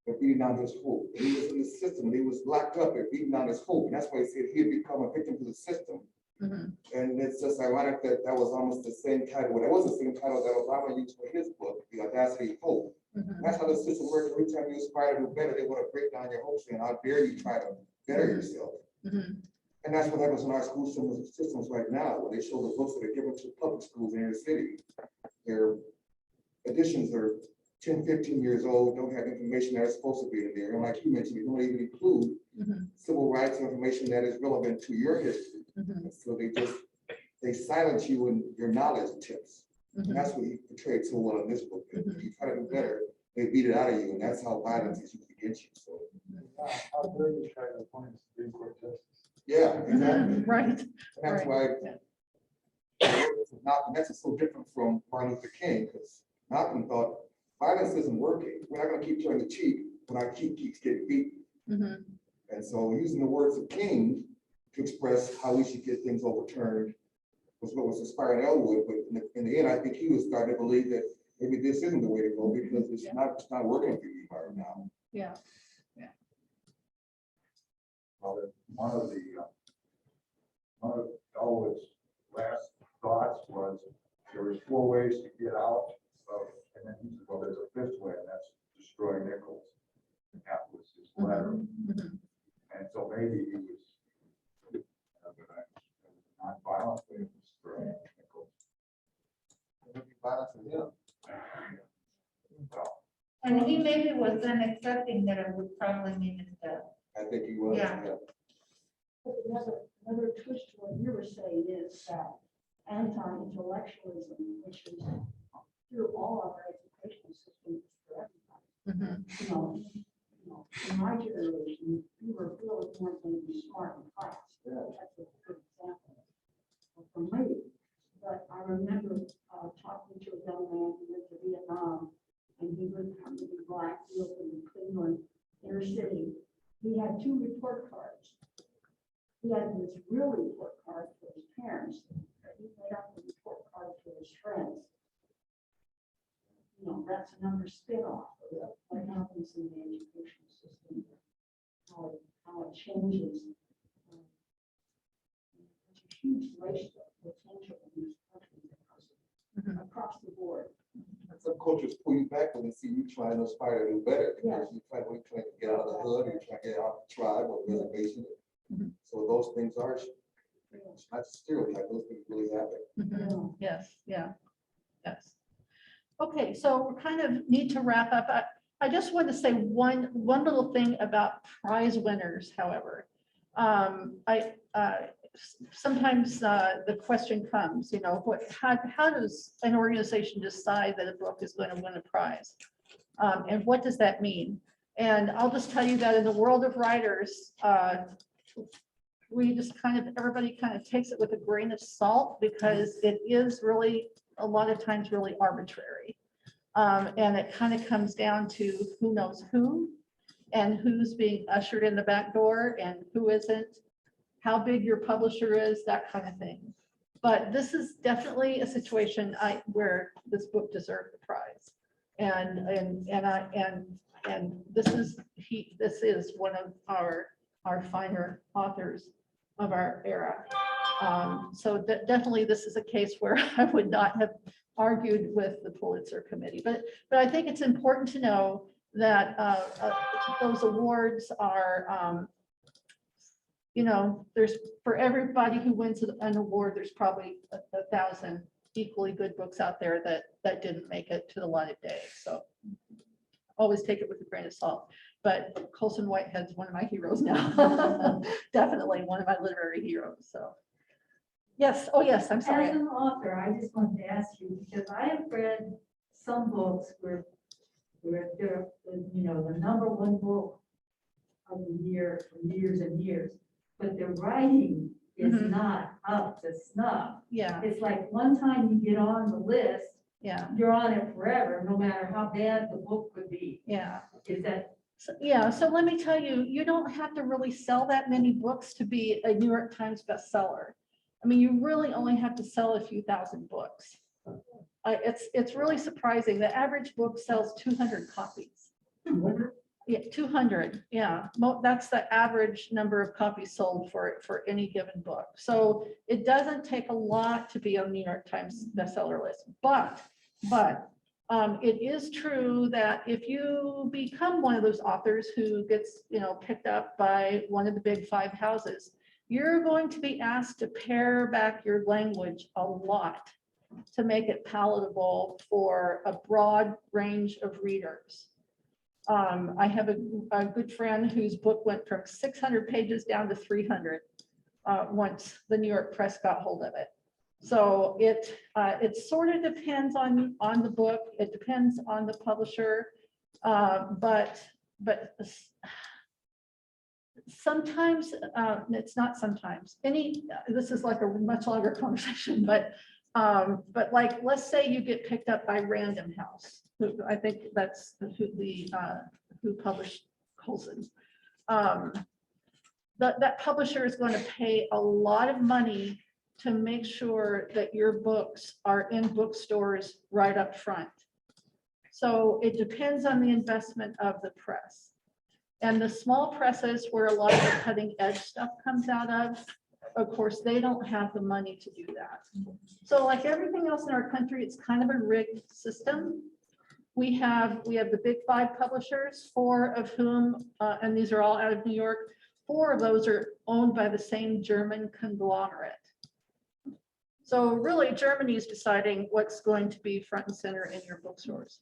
They're beating down his hope. And he was in the system. He was locked up and beating down his hope. And that's why he said he'd become a victim to the system. Mhm. And it's just ironic that that was almost the same title. Well, that was the same title that Obama used for his book, The Audacity of Hope. Mhm. That's how the system works. Every time you aspire to do better, they want to break down your hopes and how dare you try to better yourself. Mhm. And that's what happens in our school systems right now, when they show the books that are given to public schools in your city. Their editions are 10, 15 years old, don't have information that is supposed to be in there. And like you mentioned, you don't even include Mhm. civil rights information that is relevant to your history. Mhm. So they silence you in your knowledge tips. And Mhm. that's what he portrayed so well in this book. If Mhm. you try to do better, they beat it out of you, and that's how violence is used against you. So, How dare you try to appoint a Supreme Court justice? yeah, exactly. Right. And that's why Malcolm X is so different from Martin Luther King, because Malcolm thought violence isn't working. We're not going to keep turning the cheek when our cheek keeps getting beaten. Mhm. And so using the words of King to express how we should get things overturned was what was inspiring Elwood. But in the end, I think he was starting to believe that maybe this isn't the way to go, because it's not working for you right now. Yeah. Well, one of Elwood's last thoughts was there was 4 ways to get out of, and then he said, well, there's a 5th way, and that's destroy Nichols. And that was his letter. Mhm. And so maybe he was non-violent way of destroying Nichols. It would be violence for him. Well, And he maybe was then accepting that it would probably mean his death. I think he was. Yeah. But another twist to what you were saying is that anti-intellectualism, which is through all of our educational systems for everybody. Mhm. You know, in my generation, we were really weren't going to be smart in class. Yeah. That's a good example for me. But I remember talking to a young man who went to Vietnam, and he was coming to be Black, he lived in Cleveland, inner city. He had 2 report cards. He had this real report card for his parents, but he made up a report card for his friends. You know, that's another spin-off of what happens in the education system, how it changes. It's a huge racial potential in this country across the board. Some cultures pull you back when they see you trying to aspire to do better, Yeah. because you're trying to get out of the hood, or you're trying to get out of the tribe or reservation. Mhm. So those things are, it's not just stereotype, those things really happen. Mhm. Yes, yeah, yes. Okay, so we kind of need to wrap up. I just want to say one little thing about prize winners, however. sometimes the question comes, you know, how does an organization decide that a book is going to win a prize? And what does that mean? And I'll just tell you that in the world of writers, we just everybody kind of takes it with a grain of salt because it is really, a lot of times really arbitrary. And it kind of comes down to who knows who and who's being ushered in the back door and who isn't, how big your publisher is, that kind of thing. But this is definitely a situation where this book deserved the prize. And this is one of our finer authors of our era. So definitely this is a case where I would not have argued with the Pulitzer committee, but I think it's important to know that those awards are, you know, there's, for everybody who wins an award, there's probably 1,000 equally good books out there that didn't make it to the light of day. So always take it with a grain of salt. But Colson Whitehead's one of my heroes now. Definitely one of my literary heroes. So yes, oh yes, I'm sorry. As an author, I just wanted to ask you, because I have read some books where they're, you know, the #1 book of the year for years and years, but the writing is Mhm. not up to snuff. Yeah, It's like one time you get on the list, yeah, you're on it forever, no matter how bad the book could be. yeah. Is that, Yeah, so let me tell you, you don't have to really sell that many books to be a New York Times bestseller. I mean, you really only have to sell a few thousand books. It's really surprising. The average book sells 200 copies. Yeah, 200, yeah. That's the average number of copies sold for any given book. So it doesn't take a lot to be on New York Times bestseller list, but it is true that if you become one of those authors who gets, you know, picked up by one of the big 5 houses, you're going to be asked to pare back your language a lot to make it palatable for a broad range of readers. I have a good friend whose book went from 600 pages down to 300 once the New York Press got hold of it. So it sort of depends on the book. It depends on the publisher, but sometimes it's not sometimes. This is like a much longer conversation, but like let's say you get picked up by Random House. I think that's who published Colson. That publisher is going to pay a lot of money to make sure that your books are in bookstores right up front. So it depends on the investment of the press. And the small presses where a lot of the cutting edge stuff comes out of course, they don't have the money to do that. So like everything else in our country, it's kind of a rigged system. We have the big 5 publishers, 4 of whom, and these are all out of New York, 4 of those are owned by the same German conglomerate. So really, Germany is deciding what's going to be front and center in your bookstores,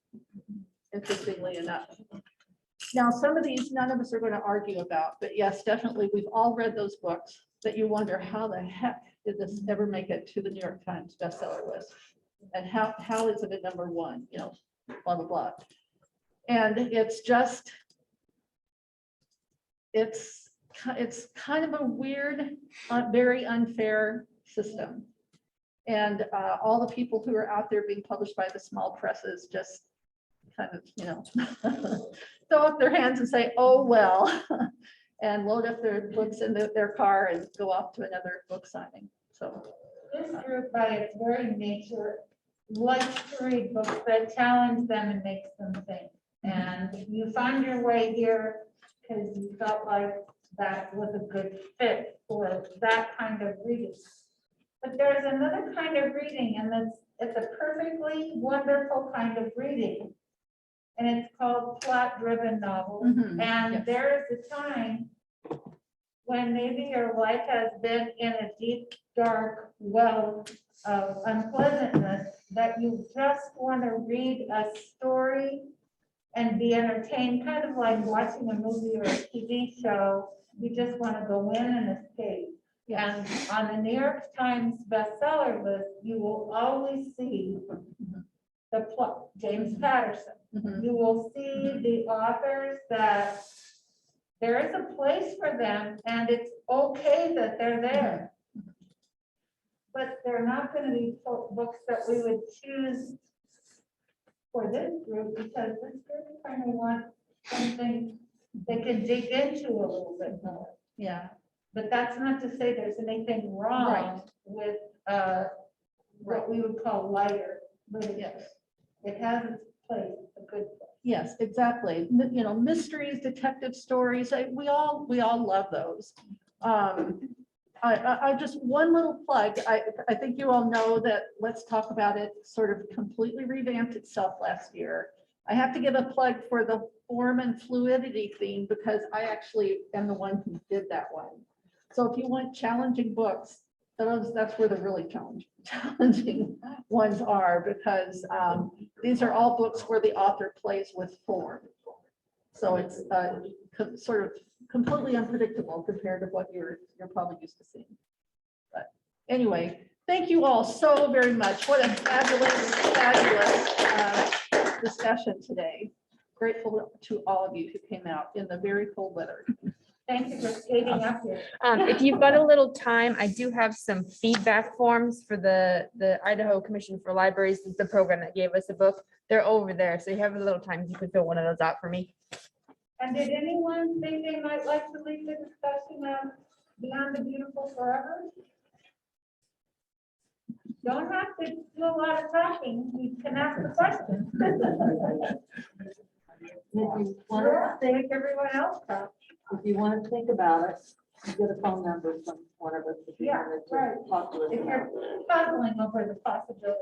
interestingly enough. Now, some of these, none of us are going to argue about, but yes, definitely, we've all read those books that you wonder, how the heck did this ever make it to the New York Times bestseller list? And how is it at #1, you know, blah, blah, blah. And it's just, it's kind of a weird, very unfair system. And all the people who are out there being published by the small presses just kind of, you know, throw up their hands and say, oh, well, and load up their books in their car and go off to another book signing. So This group, by its very nature, likes to read books that challenge them and makes them think. And you found your way here because you felt like that was a good fit for that kind of reading. But there's another kind of reading, and it's a perfectly wonderful kind of reading. And it's called plot-driven novels. Mhm, And yes. there is a time when maybe your life has been in a deep, dark well of unpleasantness, that you just want to read a story and be entertained, kind of like watching a movie or a TV show. You just want to go in and escape. And on the New York Times bestseller list, you will always see the plot, James Patterson. Mhm. You will see the authors that there is a place for them and it's okay that they're there. But they're not going to be books that we would choose for this group because this group kind of wants something they can dig into a little bit more. Yeah, But that's not to say there's anything wrong Right. with what we would call lighter literature. yes. It has its place, a good place. Yes, exactly. You know, mysteries, detective stories, we all love those. I just, one little plug, I think you all know that Let's Talk About It sort of completely revamped itself last year. I have to give a plug for the form and fluidity theme because I actually am the one who did that one. So if you want challenging books, that's where the really challenging ones are because these are all books where the author plays with form. So it's sort of completely unpredictable compared to what you're probably used to seeing. But anyway, thank you all so very much. What a fabulous discussion today. Grateful to all of you who came out in the very cold weather. Thank you for skating up here. If you've got a little time, I do have some feedback forms for the Idaho Commission for Libraries, is the program that gave us a book. They're over there, so you have a little time, you could fill one of those out for me. And did anyone think they might like to leave the discussion on Beyond the Beautiful forever? Don't have to do a lot of talking, you can ask the question. Think everyone else talk. If you want to think about it, you get a phone number from one of us. If you Yeah, wanted to right. talk to us If about you're it. puzzling over the possibility.